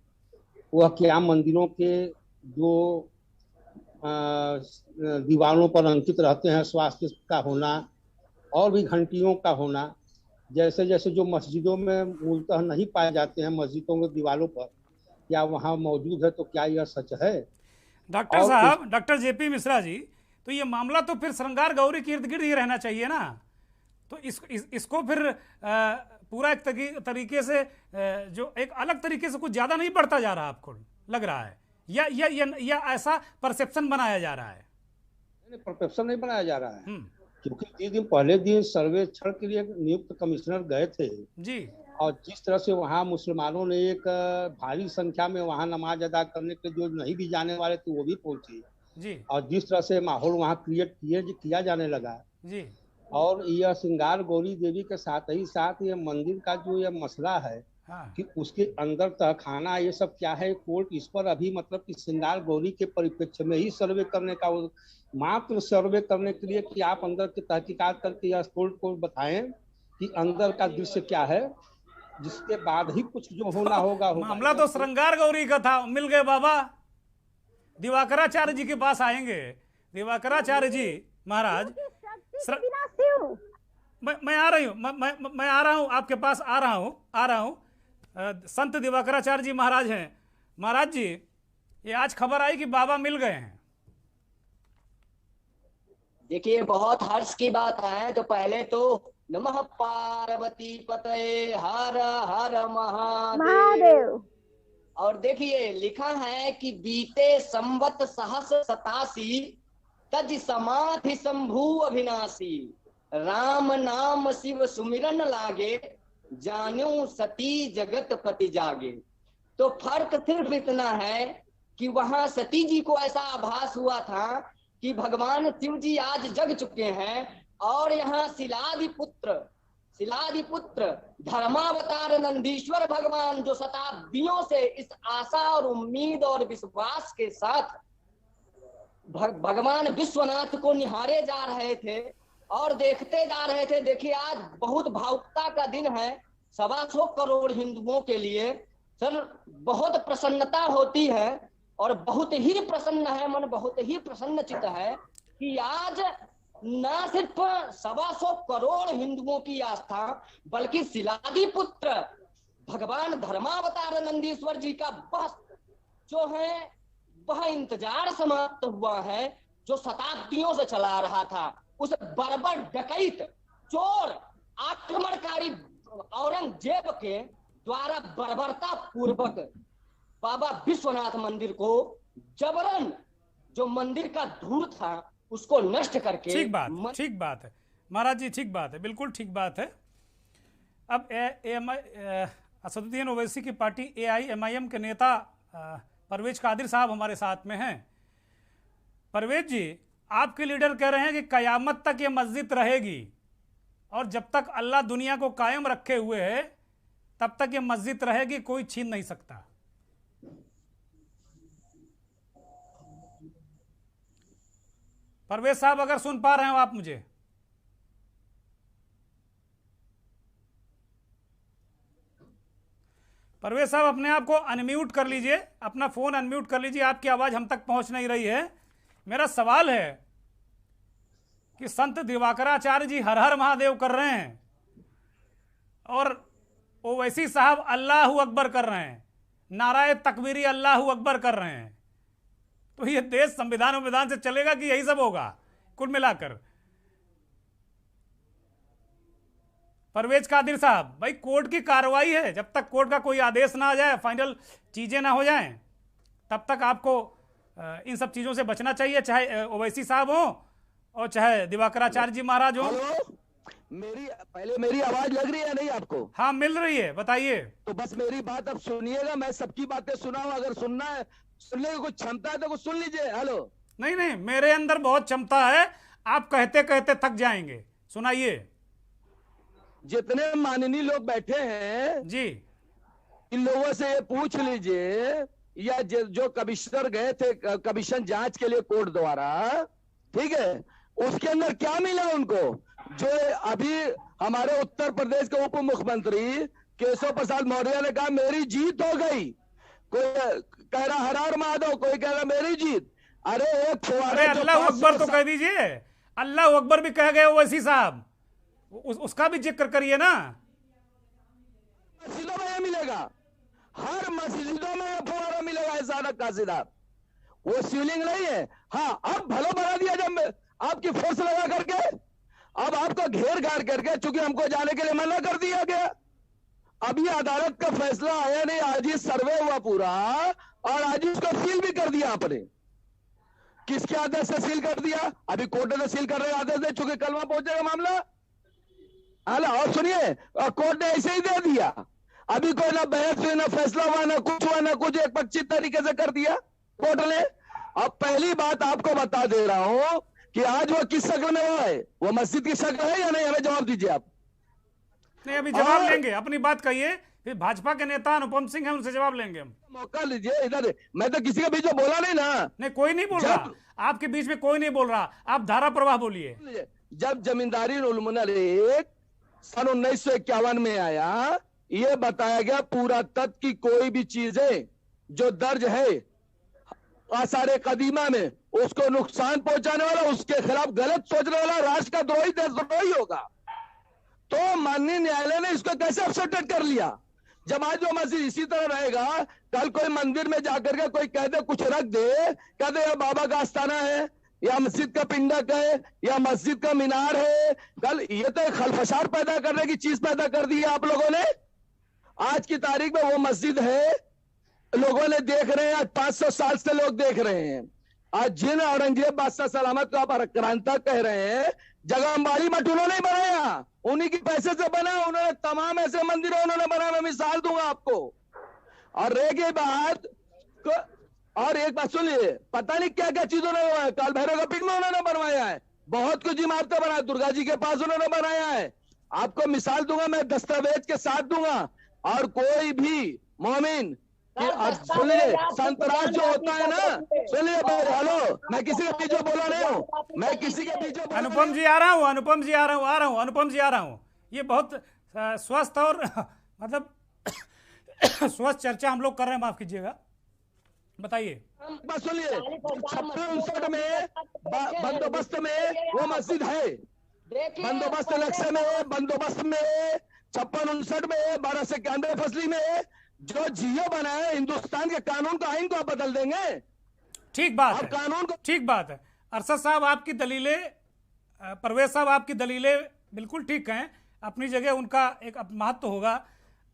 वह क्या मंदिरों के जो दीवारों पर अंकित रहते हैं, स्वास्थ्य का होना और भी घंटियों का होना, जैसे जैसे जो मस्जिदों में मूलतः नहीं पाए जाते हैं मस्जिदों के दीवारों पर, क्या वहाँ मौजूद है? तो क्या यह सच है? डॉक्टर साहब, डॉक्टर जेपी मिश्रा जी, तो ये मामला तो फिर श्रृंगार गौरी के इर्द गिर्द ही रहना चाहिए ना। तो इसको फिर पूरा एक तरीके से जो एक अलग तरीके से कुछ ज़्यादा नहीं बढ़ता जा रहा आपको लग रहा है, या ऐसा परसेप्शन बनाया जा रहा है? नहीं, परसेप्शन नहीं बनाया जा रहा है, क्योंकि 3 दिन पहले दिन सर्वेक्षण के लिए नियुक्त कमिश्नर गए थे जी, और जिस तरह से वहाँ मुसलमानों ने एक भारी संख्या में वहाँ नमाज अदा करने के जो नहीं भी जाने वाले थे वो भी पहुंचे जी, और जिस तरह से माहौल वहाँ क्रिएट किया जाने लगा जी, और यह श्रृंगार गौरी देवी के साथ ही साथ ये मंदिर का जो यह मसला है कि उसके अंदर तहखाना ये सब क्या है, कोर्ट इस पर अभी मतलब कि श्रृंगार गौरी के परिप्रेक्ष्य में ही सर्वे करने का, मात्र सर्वे करने के लिए कि आप अंदर की तहकीकात करके या कोर्ट को बताएं कि अंदर का दृश्य क्या है, जिसके बाद ही कुछ जो होना होगा। मामला तो श्रृंगार गौरी का था, मिल गए बाबा दिवाकराचार्य जी के पास आएंगे। दिवाकराचार्य जी महाराज, मैं आ रही हूँ, मैं आ रहा हूँ आपके पास, आ रहा हूँ। संत दिवाकराचार्य जी महाराज हैं। महाराज जी, ये आज खबर आई कि बाबा मिल गए हैं। देखिए, बहुत हर्ष की बात है। तो पहले तो नमः पार्वती पतये हर हर महादेव। और देखिए लिखा है कि बीते संवत सहस 87 तज समाधि शंभु अविनाशी, राम नाम शिव सुमिरन लागे, जान्यो सती जगत पति जागे। तो फर्क सिर्फ इतना है कि वहां सती जी को ऐसा आभास हुआ था कि भगवान शिव जी आज जग चुके हैं, और यहाँ शिलादिपुत्र धर्मावतार नंदीश्वर भगवान जो शताब्दियों से इस आशा और उम्मीद और विश्वास के साथ भगवान विश्वनाथ को निहारे जा रहे थे और देखते जा रहे थे। देखिए, आज बहुत भावुकता का दिन है 125 करोड़ हिंदुओं के लिए। सर, बहुत प्रसन्नता होती है और बहुत ही प्रसन्न है मन, बहुत ही प्रसन्नचित है कि आज न सिर्फ 125 करोड़ हिंदुओं की आस्था, बल्कि शिलादिपुत्र भगवान धर्मावतार नंदीश्वर जी का बस जो है वह इंतजार समाप्त हुआ है, जो शताब्दियों से चला रहा था। उस बर्बर डकैत चोर आक्रमणकारी औरंगजेब के द्वारा बर्बरता पूर्वक बाबा विश्वनाथ मंदिर को जबरन, जो मंदिर का धूल था उसको नष्ट करके। ठीक बात है महाराज जी, ठीक बात है, बिल्कुल ठीक बात है। अब असदुद्दीन ओवैसी की पार्टी AIMIM के नेता परवेज कादिर साहब हमारे साथ में हैं। परवेज जी, आपके लीडर कह रहे हैं कि कयामत तक ये मस्जिद रहेगी और जब तक अल्लाह दुनिया को कायम रखे हुए है तब तक ये मस्जिद रहेगी, कोई छीन नहीं सकता। परवेज साहब, अगर सुन पा रहे हो आप मुझे? परवेज साहब, अपने आप को अनम्यूट कर लीजिए, अपना फोन अनम्यूट कर लीजिए, आपकी आवाज हम तक पहुंच नहीं रही है। मेरा सवाल है कि संत दिवाकराचार्य जी हर हर महादेव कर रहे हैं और ओवैसी साहब अल्लाहू अकबर कर रहे हैं, नाराए तकबीरी अल्लाहू अकबर कर रहे हैं, तो ये देश संविधान से चलेगा कि यही सब होगा कुल मिलाकर? परवेज कादिर साहब, भाई कोर्ट की कार्रवाई है, जब तक कोर्ट का कोई आदेश ना आ जाए, फाइनल चीजें ना हो जाएं, तब तक आपको इन सब चीजों से बचना चाहिए, चाहे ओवैसी साहब हो और चाहे दिवाकराचार्य जी महाराज हो। मेरी आवाज लग रही है नहीं आपको? हाँ मिल रही है, बताइए। तो बस मेरी बात अब सुनिएगा, मैं सबकी बातें सुना हूं, अगर सुनना है, सुनने की कुछ क्षमता है तो कुछ सुन लीजिए। हेलो। नहीं नहीं, मेरे अंदर बहुत क्षमता है, आप कहते कहते थक जाएंगे, सुनाइए। जितने माननीय लोग बैठे हैं जी, इन लोगों से ये पूछ लीजिए, या जो कमिश्नर गए थे कमीशन जांच के लिए कोर्ट द्वारा, ठीक है, उसके अंदर क्या मिला उनको? जो अभी हमारे उत्तर प्रदेश के उप मुख्यमंत्री केशव प्रसाद मौर्य ने कहा मेरी जीत हो गई, कोई कह रहा हर हर महादेव, कोई कह रहा मेरी जीत। अरे एक फुवारे, अल्लाह अकबर तो कह दीजिए, अल्लाह अकबर भी कह गए ओवैसी साहब, उसका भी जिक्र करिए ना। मस्जिदों में मिलेगा, हर मस्जिदों में फुवारा मिलेगा ऐसा काशीदार, वो शिवलिंग नहीं है। हाँ, अब भलो बना दिया जब आपकी फोर्स लगा करके, अब आपको घेर घार करके, चूंकि हमको जाने के लिए मना कर दिया गया। अभी अदालत का फैसला आया नहीं, आज ही सर्वे हुआ पूरा, और आज ही उसको सील भी कर दिया आपने। किसके आदेश से सील कर दिया? अभी कोर्ट ने सील कर रहे आदेश दे, चूंकि कल वहां पहुंचेगा मामला। हेलो, और सुनिए, कोर्ट ने ऐसे ही दे दिया, अभी कोई ना बहस हुई, ना फैसला हुआ, ना कुछ हुआ, ना कुछ, एक पक्षी तरीके से कर दिया कोर्ट ने। अब पहली बात आपको बता दे रहा हूं कि आज वो किस शक्ल में हुआ है, वो मस्जिद की शक्ल है या नहीं, हमें जवाब दीजिए आप। नहीं, अभी जवाब लेंगे, अपनी बात कहिए, फिर भाजपा के नेता अनुपम सिंह हैं, उनसे जवाब लेंगे हम। मौका लीजिए इधर, मैं तो किसी के बीच में बोला नहीं ना। नहीं, कोई नहीं बोल रहा, आपके बीच में कोई नहीं बोल रहा, आप धारा प्रवाह बोलिए। जब जमींदारी उलमुनर एक सन 1951 में आया, ये बताया गया पूरा तत्व की कोई भी चीजें जो दर्ज है आसारे कदीमा में, उसको नुकसान पहुंचाने वाला, उसके खिलाफ गलत सोचने वाला राष्ट्र का द्रोही, देशद्रोही होगा। तो माननीय न्यायालय ने इसको कैसे अपसेटेड कर लिया? जब आज वो मस्जिद इसी तरह रहेगा, कल कोई मंदिर में जाकर के कोई कह दे, कुछ रख दे, कह दे बाबा का आस्थाना है, या मस्जिद का पिंडक है, या मस्जिद का मीनार है, कल ये तो खलफशार पैदा करने की चीज पैदा कर दी है आप लोगों ने। आज की तारीख में वो मस्जिद है, लोगों ने देख रहे हैं, आज 500 साल से लोग देख रहे हैं। आज जिन औरंगजेब बादशाह सलामत को आप आक्रांता कह रहे हैं, जगह अंबाड़ी मठ उन्होंने ही बनाया, उन्हीं के पैसे से बना, उन्होंने तमाम ऐसे मंदिरों उन्होंने बनाया, मैं मिसाल दूंगा आपको। और रह गई बात, और एक बात सुनिए, पता नहीं क्या क्या चीजों ने हुआ है, काल भैरव का पिंड में उन्होंने बनवाया है, बहुत कुछ इमारतें बनाया, दुर्गा जी के पास उन्होंने बनाया है। आपको मिसाल दूंगा, मैं दस्तावेज के साथ दूंगा। और कोई भी मोमिन, सुनिए, संतराज जो होता है ना, सुनिए, हेलो, मैं किसी के बीच में बोला नहीं हूँ, मैं किसी के बीच में। अनुपम जी आ रहा हूँ, अनुपम जी आ रहा हूँ, अनुपम जी आ रहा हूँ। ये बहुत स्वस्थ और मतलब स्वस्थ चर्चा हम लोग कर रहे हैं, माफ कीजिएगा, बताइए। बस सुनिए, 56-59 में बंदोबस्त में वो मस्जिद है, बंदोबस्त लक्ष्य में, बंदोबस्त में 56-59 में, 1291 फसली में जो जियो बनाए, हिंदुस्तान के कानून का आइन को आप बदल देंगे? ठीक बात है, कानून को, ठीक बात है। अरशद साहब आपकी दलीलें, परवेज साहब आपकी दलीलें बिल्कुल ठीक हैं, अपनी जगह उनका एक महत्व होगा।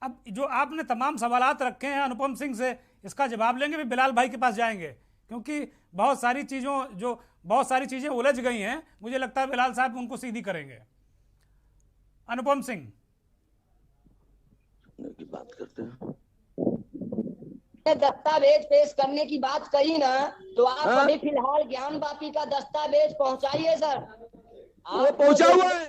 अब जो आपने तमाम सवालात रखे हैं अनुपम सिंह से, इसका जवाब लेंगे, फिर बिलाल भाई के पास जाएंगे, क्योंकि बहुत सारी चीज़ें उलझ गई हैं। मुझे लगता है बिलाल साहब उनको सीधी करेंगे। अनुपम सिंह की बात करते हैं, दस्तावेज पेश करने की बात कही ना, तो आप अभी फिलहाल ज्ञान वापी का दस्तावेज पहुंचाइए सर। वो पहुंचा हुआ है,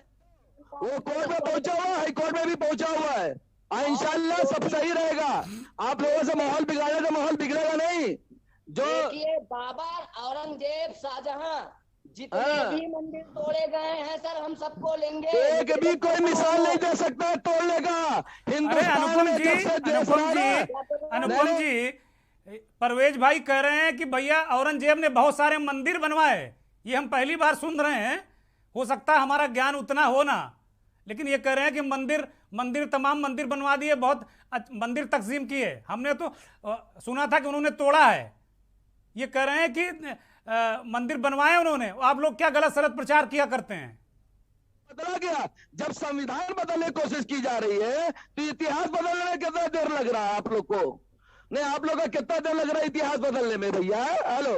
वो कोर्ट में पहुंचा हुआ है, हाई कोर्ट में भी पहुंचा हुआ है। इंशाल्लाह सब सही रहेगा। आप लोगों से माहौल बिगाड़े तो माहौल बिगड़ेगा नहीं। जो देखिए, बाबर, औरंगजेब, शाहजहां, जितने भी मंदिर तोड़े गए हैं सर, हम सबको लेंगे। एक भी कोई मिसाल नहीं दे सकता तोड़ने का। अनुपम जी, परवेज भाई कह रहे हैं कि भैया औरंगजेब ने बहुत सारे मंदिर बनवाए, ये हम पहली बार सुन रहे हैं, हो सकता है हमारा ज्ञान उतना हो ना, लेकिन ये कह रहे हैं कि मंदिर तमाम मंदिर बनवा दिए, बहुत मंदिर तकसीम किए। हमने तो सुना था कि उन्होंने तोड़ा है, ये कह रहे हैं कि मंदिर बनवाए उन्होंने। आप लोग क्या गलत सलत प्रचार किया करते हैं? बदला गया, जब संविधान बदलने की कोशिश की जा रही है तो इतिहास बदलने में कितना देर लग रहा है आप लोग को? नहीं, आप लोग का कितना देर लग रहा है इतिहास बदलने में भैया? हेलो,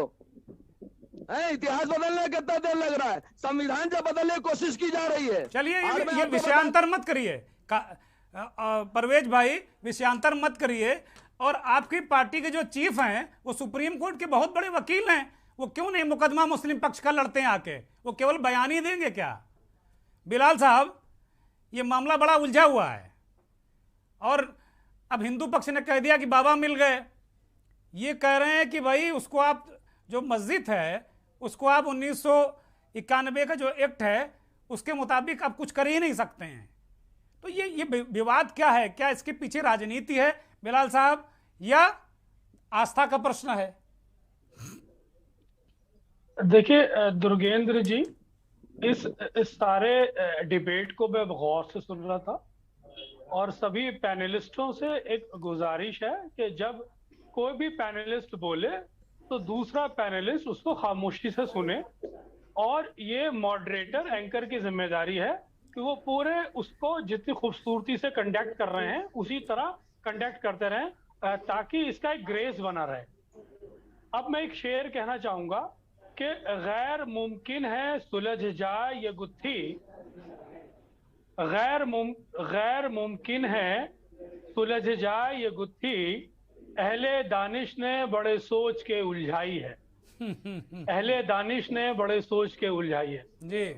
इतिहास बदलने में कितना देर लग रहा है? संविधान जब बदलने की कोशिश की जा रही है। चलिए और मैं ये आपको विषयांतर मत करिए परवेज भाई, विषयांतर मत करिए। और आपकी पार्टी के जो चीफ हैं वो सुप्रीम कोर्ट के बहुत बड़े वकील हैं, वो क्यों नहीं मुकदमा मुस्लिम पक्ष का लड़ते हैं आके? वो केवल बयान ही देंगे क्या? बिलाल साहब, ये मामला बड़ा उलझा हुआ है और अब हिंदू पक्ष ने कह दिया कि बाबा मिल गए। ये कह रहे हैं कि भाई उसको आप, जो मस्जिद है उसको आप 1991 का जो एक्ट है उसके मुताबिक आप कुछ कर ही नहीं सकते हैं। तो ये विवाद क्या है? क्या इसके पीछे राजनीति है बिलाल साहब, या आस्था का प्रश्न है? देखिए दुर्गेंद्र जी, इस सारे डिबेट को मैं गौर से सुन रहा था और सभी पैनलिस्टों से एक गुजारिश है कि जब कोई भी पैनलिस्ट बोले तो दूसरा पैनलिस्ट उसको खामोशी से सुने, और ये मॉडरेटर एंकर की जिम्मेदारी है कि वो पूरे उसको जितनी खूबसूरती से कंडक्ट कर रहे हैं उसी तरह कंडक्ट करते रहें, ताकि इसका एक ग्रेस बना रहे। अब मैं एक शेर कहना चाहूंगा कि गैर मुमकिन है सुलझ जाए ये गुत्थी, गैर मुमकिन है सुलझ जाए ये गुत्थी, अहले दानिश ने बड़े सोच के उलझाई है। अहले दानिश ने बड़े सोच के उलझाई है।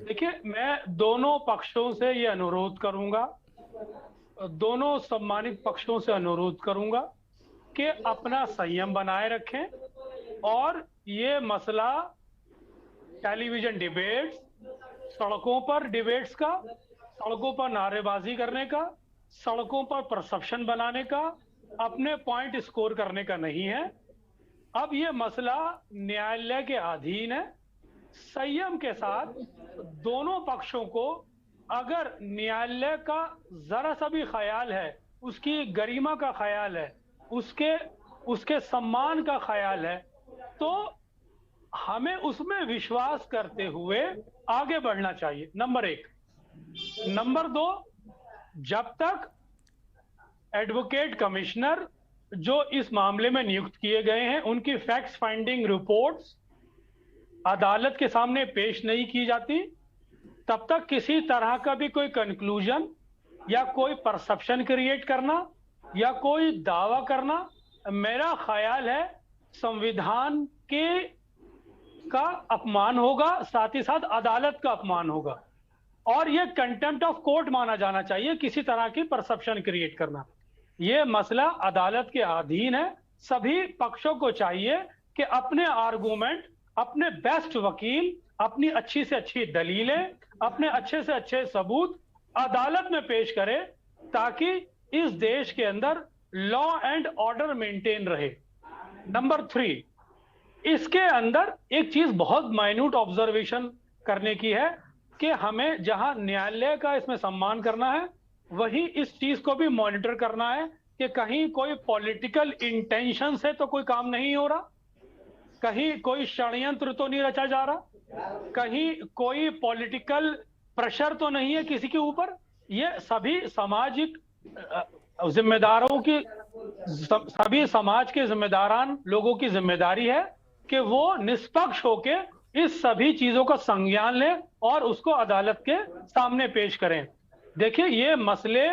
देखिए, मैं दोनों पक्षों से ये अनुरोध करूंगा, दोनों सम्मानित पक्षों से अनुरोध करूंगा कि अपना संयम बनाए रखें और ये मसला टेलीविजन डिबेट्स, सड़कों पर डिबेट्स का, सड़कों पर नारेबाजी करने का, सड़कों पर परसेप्शन बनाने का, अपने पॉइंट स्कोर करने का नहीं है। अब ये मसला न्यायालय के अधीन है। संयम के साथ दोनों पक्षों को, अगर न्यायालय का जरा सा भी ख्याल है, उसकी गरिमा का ख्याल है, उसके सम्मान का ख्याल है, तो हमें उसमें विश्वास करते हुए आगे बढ़ना चाहिए, नंबर 1। नंबर 2, जब तक एडवोकेट कमिश्नर जो इस मामले में नियुक्त किए गए हैं उनकी फैक्ट्स फाइंडिंग रिपोर्ट्स अदालत के सामने पेश नहीं की जाती, तब तक किसी तरह का भी कोई कंक्लूजन या कोई परसेप्शन क्रिएट करना या कोई दावा करना, मेरा ख्याल है संविधान का अपमान होगा, साथ ही साथ अदालत का अपमान होगा, और यह कंटेम्प्ट ऑफ कोर्ट माना जाना चाहिए किसी तरह की परसेप्शन क्रिएट करना। यह मसला अदालत के अधीन है। सभी पक्षों को चाहिए कि अपने आर्गूमेंट, अपने बेस्ट वकील, अपनी अच्छी से अच्छी दलीलें, अपने अच्छे से अच्छे सबूत अदालत में पेश करें, ताकि इस देश के अंदर लॉ एंड ऑर्डर मेंटेन रहे। नंबर 3, इसके अंदर एक चीज बहुत माइन्यूट ऑब्जर्वेशन करने की है कि हमें जहां न्यायालय का इसमें सम्मान करना है, वही इस चीज को भी मॉनिटर करना है कि कहीं कोई पॉलिटिकल इंटेंशन से तो कोई काम नहीं हो रहा, कहीं कोई षड्यंत्र तो नहीं रचा जा रहा, कहीं कोई पॉलिटिकल प्रेशर तो नहीं है किसी के ऊपर। ये सभी सामाजिक जिम्मेदारों की, सभी समाज के जिम्मेदारान लोगों की जिम्मेदारी है कि वो निष्पक्ष होके इस सभी चीजों का संज्ञान लें और उसको अदालत के सामने पेश करें। देखिए, ये मसले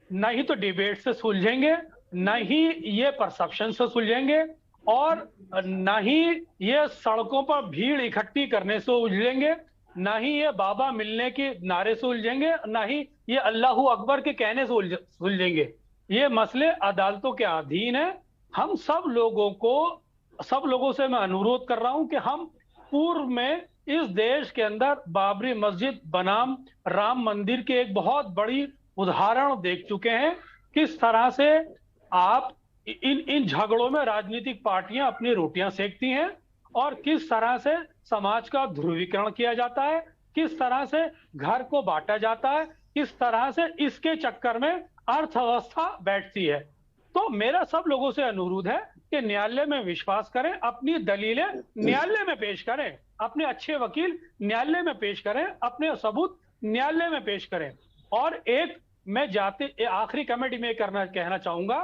न ही तो डिबेट से सुलझेंगे, न ही ये परसेप्शन से सुलझेंगे, और न ही ये सड़कों पर भीड़ इकट्ठी करने से उलझेंगे, न ही ये बाबा मिलने के नारे से उलझेंगे, न ही ये अल्लाहू अकबर के कहने से उलझेंगे। ये मसले अदालतों के अधीन है। हम सब लोगों से मैं अनुरोध कर रहा हूं कि हम पूर्व में इस देश के अंदर बाबरी मस्जिद बनाम राम मंदिर के एक बहुत बड़ी उदाहरण देख चुके हैं, किस तरह से आप इन झगड़ों में राजनीतिक पार्टियां अपनी रोटियां सेकती हैं और किस तरह से समाज का ध्रुवीकरण किया जाता है, किस तरह से घर को बांटा जाता है, किस तरह से इसके चक्कर में अर्थव्यवस्था बैठती है। तो मेरा सब लोगों से अनुरोध है कि न्यायालय में विश्वास करें, अपनी दलीलें न्यायालय में पेश करें, अपने अच्छे वकील न्यायालय में पेश करें, अपने सबूत न्यायालय में पेश करें। और एक मैं आखिरी कमेटी में कहना चाहूंगा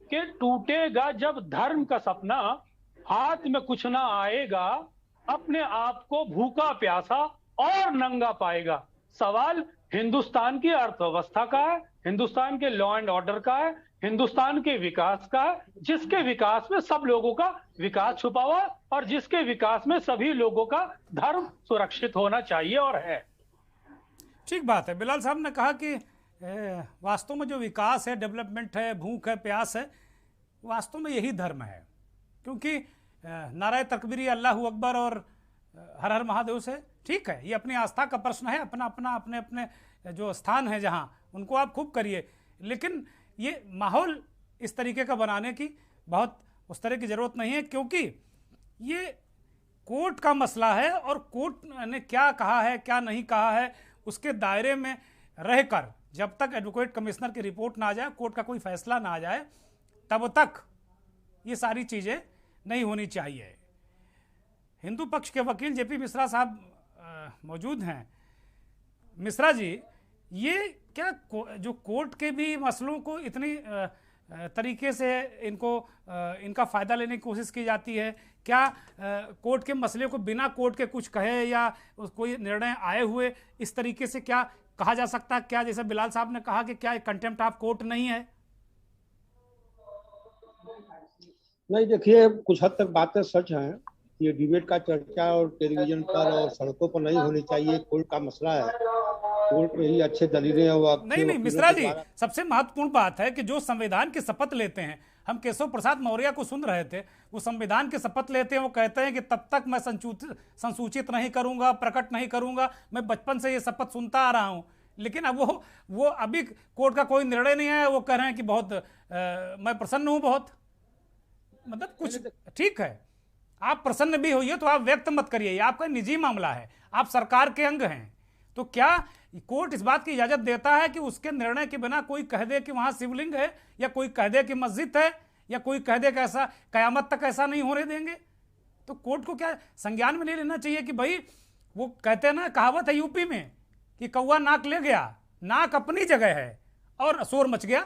कि टूटेगा जब धर्म का सपना, हाथ में कुछ ना आएगा अपने आप को भूखा प्यासा और नंगा पाएगा। सवाल हिंदुस्तान की अर्थव्यवस्था का है, हिंदुस्तान के लॉ एंड ऑर्डर का है, हिंदुस्तान के विकास का है, जिसके विकास में सब लोगों का विकास छुपा हुआ है और जिसके विकास में सभी लोगों का धर्म सुरक्षित होना चाहिए और है। ठीक बात है। बिलाल साहब ने कहा कि वास्तव में जो विकास है, डेवलपमेंट है, भूख है, प्यास है, वास्तव में यही धर्म है। क्योंकि नाराय तकबीरी, अल्लाहू अकबर और हर हर महादेव से ठीक है, ये अपनी आस्था का प्रश्न है, अपना अपना अपने अपने जो स्थान है जहाँ, उनको आप खूब करिए, लेकिन ये माहौल इस तरीके का बनाने की बहुत उस तरह की ज़रूरत नहीं है। क्योंकि ये कोर्ट का मसला है और कोर्ट ने क्या कहा है क्या नहीं कहा है उसके दायरे में रहकर जब तक एडवोकेट कमिश्नर की रिपोर्ट ना आ जाए, कोर्ट का कोई फैसला ना आ जाए, तब तक ये सारी चीज़ें नहीं होनी चाहिए। हिंदू पक्ष के वकील जेपी मिश्रा साहब मौजूद हैं। मिश्रा जी, ये क्या जो कोर्ट के भी मसलों को इतनी तरीके से इनका फ़ायदा लेने की कोशिश की जाती है? क्या कोर्ट के मसले को बिना कोर्ट के कुछ कहे या कोई निर्णय आए हुए इस तरीके से क्या कहा जा सकता है? क्या जैसे बिलाल साहब ने कहा कि क्या कंटेम्प्ट ऑफ कोर्ट नहीं है? नहीं, देखिए कुछ हद तक बातें सच हैं। ये डिबेट का चर्चा और टेलीविजन पर और सड़कों पर नहीं होनी चाहिए, कोर्ट का मसला है, कोर्ट में ही अच्छे दलीलें और नहीं मिश्रा जी, सबसे महत्वपूर्ण बात है कि जो संविधान की शपथ लेते हैं, हम केशव प्रसाद मौर्य को सुन रहे थे, वो संविधान की शपथ लेते हैं, वो कहते हैं कि तब तक मैं संसूचित नहीं करूंगा, प्रकट नहीं करूंगा, मैं बचपन से ये शपथ सुनता आ रहा हूं। लेकिन अब वो अभी कोर्ट का कोई निर्णय नहीं है, वो कह रहे हैं कि बहुत मैं प्रसन्न हूं बहुत। मतलब कुछ ठीक है, आप प्रसन्न भी होइए तो आप व्यक्त मत करिए, आपका निजी मामला है, आप सरकार के अंग हैं। तो क्या कोर्ट इस बात की इजाजत देता है कि उसके निर्णय के बिना कोई कह दे कि वहां शिवलिंग है, या कोई कह दे कि मस्जिद है, या कोई कह दे कि ऐसा कयामत तक ऐसा नहीं होने देंगे? तो कोर्ट को क्या संज्ञान में नहीं लेना चाहिए कि भाई, वो कहते हैं ना, कहावत है यूपी में कि कौवा नाक ले गया, नाक अपनी जगह है और शोर मच गया।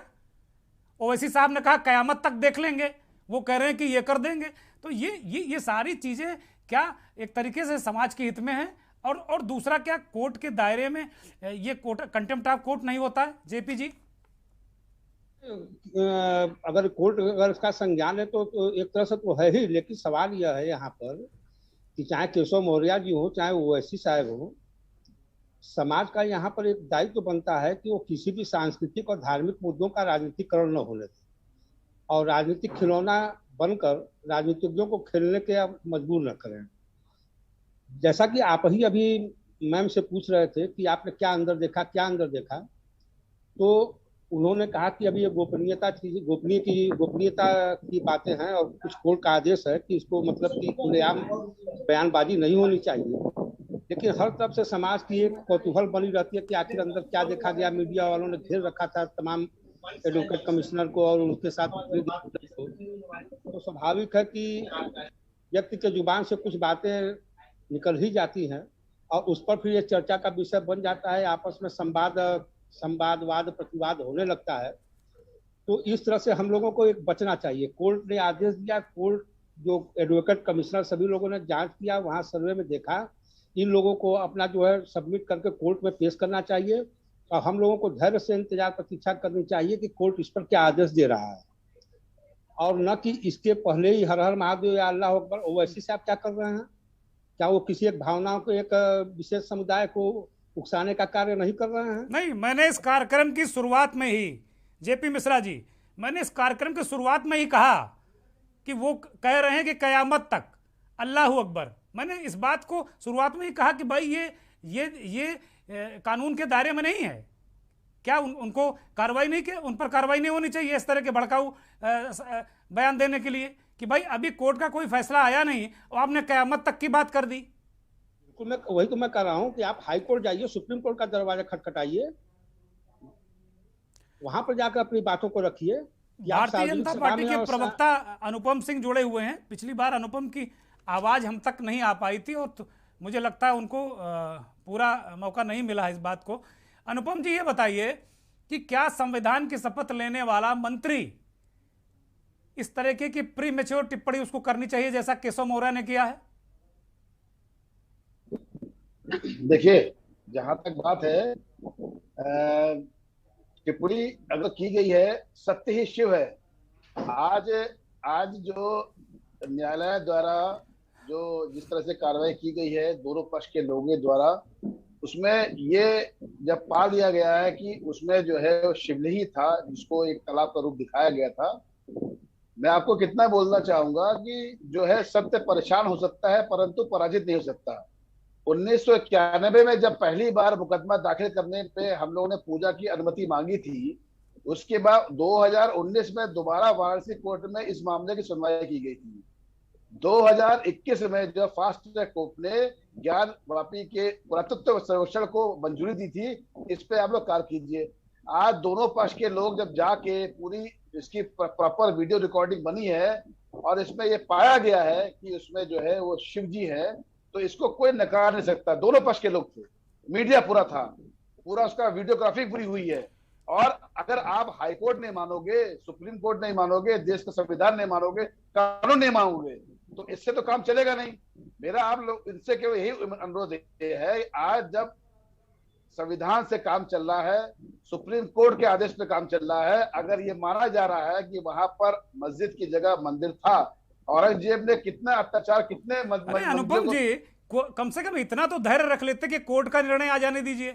ओवैसी साहब ने कहा कयामत तक देख लेंगे, वो कह रहे हैं कि ये कर देंगे। तो ये सारी चीजें क्या एक तरीके से समाज के हित में है? और दूसरा, क्या कोर्ट के दायरे में ये कोर्ट कंटेम्प्ट ऑफ कोर्ट नहीं होता है? जेपी जी, अगर कोर्ट अगर इसका संज्ञान है तो एक तरह से तो है ही, लेकिन सवाल यह है यहाँ पर कि चाहे केशव मौर्य जी हो, चाहे ओवैसी साहब हो, समाज का यहाँ पर एक दायित्व बनता है कि वो किसी भी सांस्कृतिक और धार्मिक मुद्दों का राजनीतिकरण न होने दे और राजनीतिक खिलौना बनकर राजनीतिज्ञों को खेलने के मजबूर न करें। जैसा कि आप ही अभी मैम से पूछ रहे थे कि आपने क्या अंदर देखा, तो उन्होंने कहा कि अभी ये गोपनीयता की बातें हैं और कुछ कोर्ट का आदेश है कि इसको मतलब कि खुलेआम बयानबाजी नहीं होनी चाहिए। लेकिन हर तरफ से समाज की एक कौतूहल बनी रहती है कि आखिर अंदर क्या देखा गया। मीडिया वालों ने घेर रखा था तमाम एडवोकेट कमिश्नर को और उनके साथ तो स्वाभाविक है कि व्यक्ति के जुबान से कुछ बातें निकल ही जाती हैं और उस पर फिर ये चर्चा का विषय बन जाता है, आपस में संवाद वाद प्रतिवाद होने लगता है। तो इस तरह से हम लोगों को एक बचना चाहिए। कोर्ट ने आदेश दिया, कोर्ट जो एडवोकेट कमिश्नर सभी लोगों ने जांच किया, वहां सर्वे में देखा, इन लोगों को अपना जो है सबमिट करके कोर्ट में पेश करना चाहिए और हम लोगों को धैर्य से इंतजार प्रतीक्षा करनी चाहिए कि कोर्ट इस पर क्या आदेश दे रहा है, और न कि इसके पहले ही हर हर महादेव या अल्लाह अकबर। ओवैसी साहब क्या कर रहे हैं? क्या वो किसी एक भावनाओं को, एक विशेष समुदाय को उकसाने का कार्य नहीं कर रहे हैं? नहीं, मैंने इस कार्यक्रम की शुरुआत में ही, जेपी मिश्रा जी, मैंने इस कार्यक्रम की शुरुआत में ही कहा कि वो कह रहे हैं कि कयामत तक अल्लाहू अकबर। मैंने इस बात को शुरुआत में ही कहा कि भाई ये कानून के दायरे में नहीं है। क्या उनको कार्रवाई नहीं, उन पर कार्रवाई नहीं होनी चाहिए इस तरह के भड़काऊ बयान देने के लिए कि भाई अभी कोर्ट का कोई फैसला आया नहीं और आपने कयामत तक की बात कर दी? वही तो मैं कह रहा हूं कि आप हाई कोर्ट जाइए, सुप्रीम कोर्ट का दरवाजा खटखटाइए, वहां पर जाकर अपनी बातों को रखिए। भारतीय जनता पार्टी के प्रवक्ता अनुपम सिंह जुड़े हुए हैं। पिछली बार अनुपम की आवाज हम तक नहीं आ पाई थी और मुझे लगता है उनको पूरा मौका नहीं मिला है इस बात को। अनुपम जी, ये बताइए कि क्या संविधान की शपथ लेने वाला मंत्री इस तरह की प्री मैच्योर टिप्पणी उसको करनी चाहिए जैसा केशव मौर्य ने किया है? देखिए, जहां तक बात है टिप्पणी अगर की गई है, सत्य ही शिव है। आज आज जो न्यायालय द्वारा जो जिस तरह से कार्रवाई की गई है दोनों पक्ष के लोगों द्वारा, उसमें ये जब पा लिया गया है कि उसमें जो है वो शिवलिंग ही था जिसको एक तालाब का रूप दिखाया गया था। मैं आपको कितना बोलना चाहूंगा कि जो है सत्य परेशान हो सकता है परंतु पराजित नहीं हो सकता। 1991 में जब पहली बार मुकदमा दाखिल करने पे हम लोगों ने पूजा की अनुमति मांगी थी, उसके बाद 2019 में दोबारा वाराणसी कोर्ट में इस मामले की सुनवाई की गई थी। 2021 में जो फास्ट ट्रैक कोर्ट ने ज्ञान वापी के पुरातत्व सर्वेक्षण को मंजूरी दी थी, इस पे आप लोग कार्य कीजिए। आज दोनों पक्ष के लोग जब जाके पूरी इसकी प्रॉपर वीडियो रिकॉर्डिंग बनी है और इसमें ये पाया गया है कि उसमें जो है वो शिव जी है, तो इसको कोई नकार नहीं सकता। दोनों पक्ष के लोग थे, मीडिया पूरा था, पूरा उसका वीडियोग्राफी पूरी हुई है। और अगर आप हाई कोर्ट नहीं मानोगे, सुप्रीम कोर्ट नहीं मानोगे, देश का संविधान नहीं मानोगे, कानून नहीं मानोगे, तो इससे तो काम चलेगा नहीं। मेरा आप लोग इनसे केवल यही अनुरोध है, आज जब संविधान से काम चल रहा है, सुप्रीम कोर्ट के आदेश पे काम चल रहा है, अगर ये माना जा रहा है कि वहां पर मस्जिद की जगह मंदिर था, औरंगजेब ने कितना अत्याचार, कितने अनुपम जी कम से कम इतना तो धैर्य रख लेते कि कोर्ट का निर्णय आ जाने दीजिए।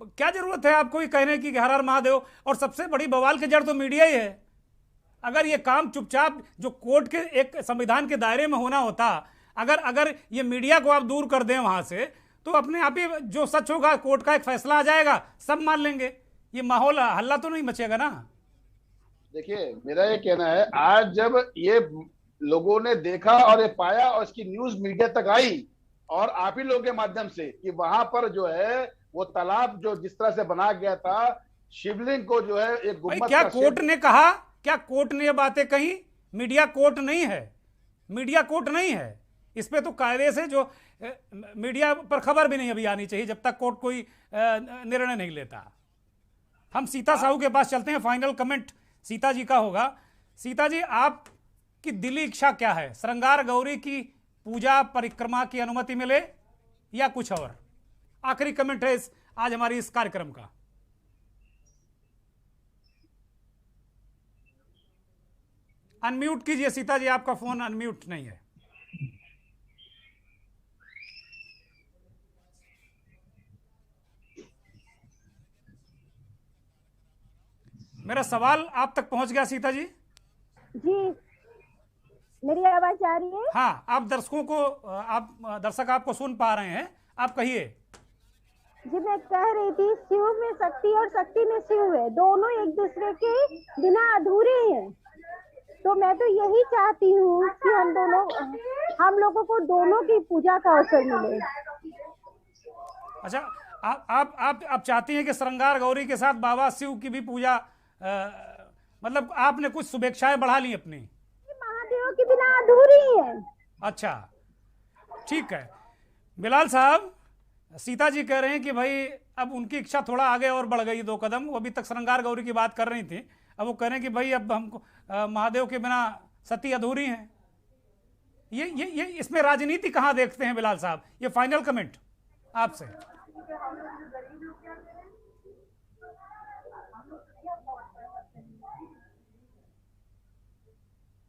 क्या जरूरत है आपको ये कहने की हर हर महादेव। और सबसे बड़ी बवाल की जड़ तो मीडिया ही है। अगर ये काम चुपचाप जो कोर्ट के एक संविधान के दायरे में होना होता, अगर ये मीडिया को आप दूर कर दें वहां से, तो अपने आप ही जो सच होगा कोर्ट का एक फैसला आ जाएगा, सब मान लेंगे, ये माहौल हल्ला तो नहीं मचेगा ना। देखिए, मेरा ये कहना है, आज जब ये लोगों ने देखा और ये पाया और इसकी न्यूज मीडिया तक आई और आप ही लोगों के माध्यम से कि वहां पर जो है वो तालाब जो जिस तरह से बनाया गया था, शिवलिंग को जो है एक गुम्बद, क्या कोर्ट ने कहा, क्या कोर्ट ने ये बातें कही? मीडिया कोर्ट नहीं है, मीडिया कोर्ट नहीं है। इस पे तो कायदे से जो मीडिया पर खबर भी नहीं अभी आनी चाहिए जब तक कोर्ट कोई निर्णय नहीं लेता। हम सीता साहू के पास चलते हैं, फाइनल कमेंट सीता जी का होगा। सीता जी, आपकी दिली इच्छा क्या है? श्रृंगार गौरी की पूजा परिक्रमा की अनुमति मिले या कुछ और? आखिरी कमेंट है आज हमारी इस कार्यक्रम का। अनम्यूट कीजिए सीता जी, आपका फोन अनम्यूट नहीं है। मेरा सवाल आप तक पहुंच गया सीता जी? जी, मेरी आवाज आ रही है? हाँ, आप दर्शकों को, दर्शक आपको सुन पा रहे हैं, आप कहिए। जी, मैं कह रही थी शिव में शक्ति और शक्ति में शिव है, दोनों एक दूसरे के बिना अधूरे हैं। तो मैं तो यही चाहती हूँ कि हम लोगों को दोनों की पूजा का अवसर मिले। अच्छा, आप चाहती हैं कि श्रृंगार गौरी के साथ बाबा शिव की भी पूजा, मतलब आपने कुछ शुभेच्छाएं बढ़ा ली अपनी? महादेव के बिना अधूरी है। अच्छा, ठीक है। बिलाल साहब, सीता जी कह रहे हैं कि भाई अब उनकी इच्छा थोड़ा आगे और बढ़ गई 2 कदम। वो अभी तक श्रृंगार गौरी की बात कर रही थी, अब वो कह रहे हैं कि भाई अब हमको महादेव के बिना सती अधूरी है। ये इसमें राजनीति कहाँ देखते हैं बिलाल साहब? ये फाइनल कमेंट आपसे।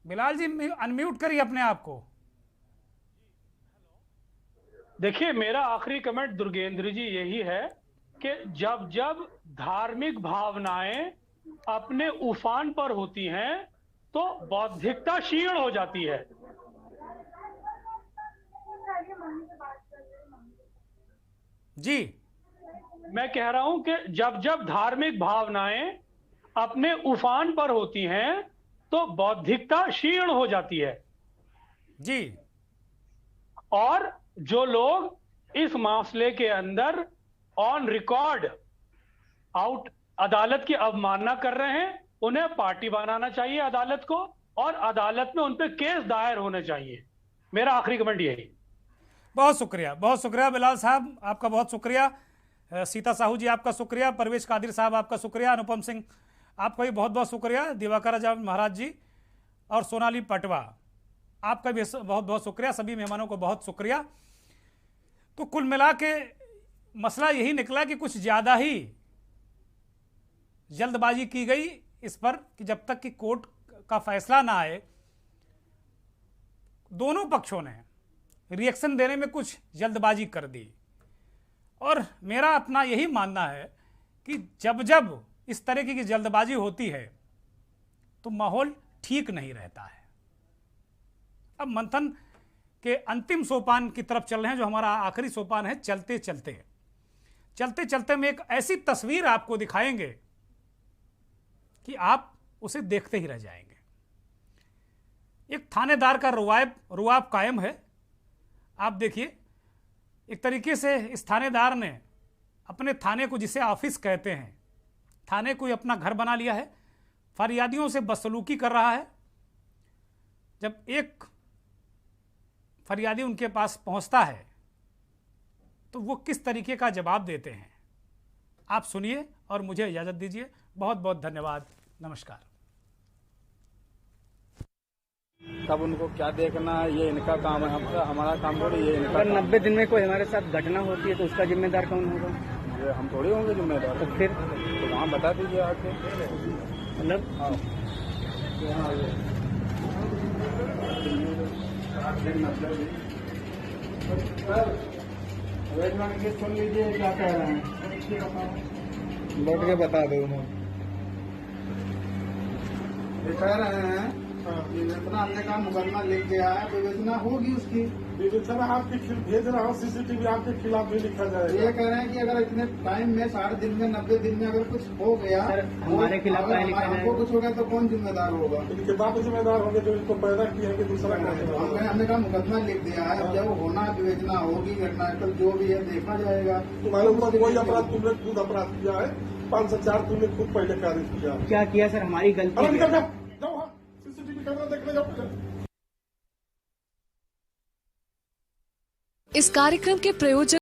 बिलाल जी, अनम्यूट करिए अपने आप को। देखिए, मेरा आखिरी कमेंट दुर्गेंद्र जी यही है कि जब जब धार्मिक भावनाएं अपने उफान पर होती हैं तो बौद्धिकता क्षीण हो जाती है। जी, मैं कह रहा हूं कि जब जब धार्मिक भावनाएं अपने उफान पर होती हैं तो बौद्धिकता क्षीण हो जाती है। जी, और जो लोग इस मामले के अंदर ऑन रिकॉर्ड अदालत की अवमानना कर रहे हैं, उन्हें पार्टी बनाना चाहिए अदालत को, और अदालत में उन पर केस दायर होने चाहिए। मेरा आखिरी कमेंट यही। बहुत शुक्रिया बिलाल साहब, आपका बहुत शुक्रिया। सीता साहू जी आपका शुक्रिया, परवेज कादिर साहब आपका शुक्रिया, अनुपम सिंह आपका भी बहुत बहुत शुक्रिया, दिवाकर आजाद महाराज जी और सोनाली पटवा आपका भी बहुत बहुत शुक्रिया। सभी मेहमानों को बहुत शुक्रिया। तो कुल मिला के मसला यही निकला कि कुछ ज़्यादा ही जल्दबाजी की गई इस पर कि जब तक कि कोर्ट का फैसला ना आए, दोनों पक्षों ने रिएक्शन देने में कुछ जल्दबाजी कर दी। और मेरा अपना यही मानना है कि जब जब इस तरह की जल्दबाजी होती है तो माहौल ठीक नहीं रहता है। अब मंथन के अंतिम सोपान की तरफ चल रहे हैं, जो हमारा आखिरी सोपान है चलते चलते। चलते चलते में एक ऐसी तस्वीर आपको दिखाएंगे कि आप उसे देखते ही रह जाएंगे। एक थानेदार का रुआब कायम है। आप देखिए, एक तरीके से इस थानेदार ने अपने थाने को, जिसे ऑफिस कहते हैं, थाने को ही अपना घर बना लिया है। फरियादियों से बदसलूकी कर रहा है। जब एक फरियादी उनके पास पहुंचता है तो वो किस तरीके का जवाब देते हैं, आप सुनिए और मुझे इजाज़त दीजिए। बहुत बहुत धन्यवाद। नमस्कार। तब उनको क्या देखना, ये इनका काम है, हमारा काम थोड़ी, ये इनका। अगर 90 दिन में कोई हमारे साथ घटना होती है तो उसका जिम्मेदार कौन होगा? ये हम थोड़ी होंगे जिम्मेदार। तो फिर तो वहाँ बता दीजिए आके। मतलब सुन लीजिए क्या कह रहे हैं, लौट के बता दो। कह रहे हैं जितना हमने का मुकदमा लिख के आया, विवेचना होगी उसकी। विवेचना आपके भेज रहा हूँ, CCTV आपके खिलाफ भी लिखा जाएगा। ये कह रहे हैं कि अगर इतने टाइम में 60 दिन में 90 दिन में अगर कुछ हो गया, हमारे खिलाफ हमको कुछ हो गया तो कौन जिम्मेदार होगा? इनके बाप जिम्मेदार होंगे जो इनको पैदा किए हैं कि दूसरा। हमने कहा मुकदमा लिख दिया है, अब जब होना विवेचना होगी, घटना तो जो भी है देखा जाएगा। तुम्हारे ऊपर कोई अपराध तुमने खुद अपराध किया है, 5 से 4 तुमने खुद पहले कार्य किया। क्या किया सर? हमारी गलती। इस कार्यक्रम के प्रायोजक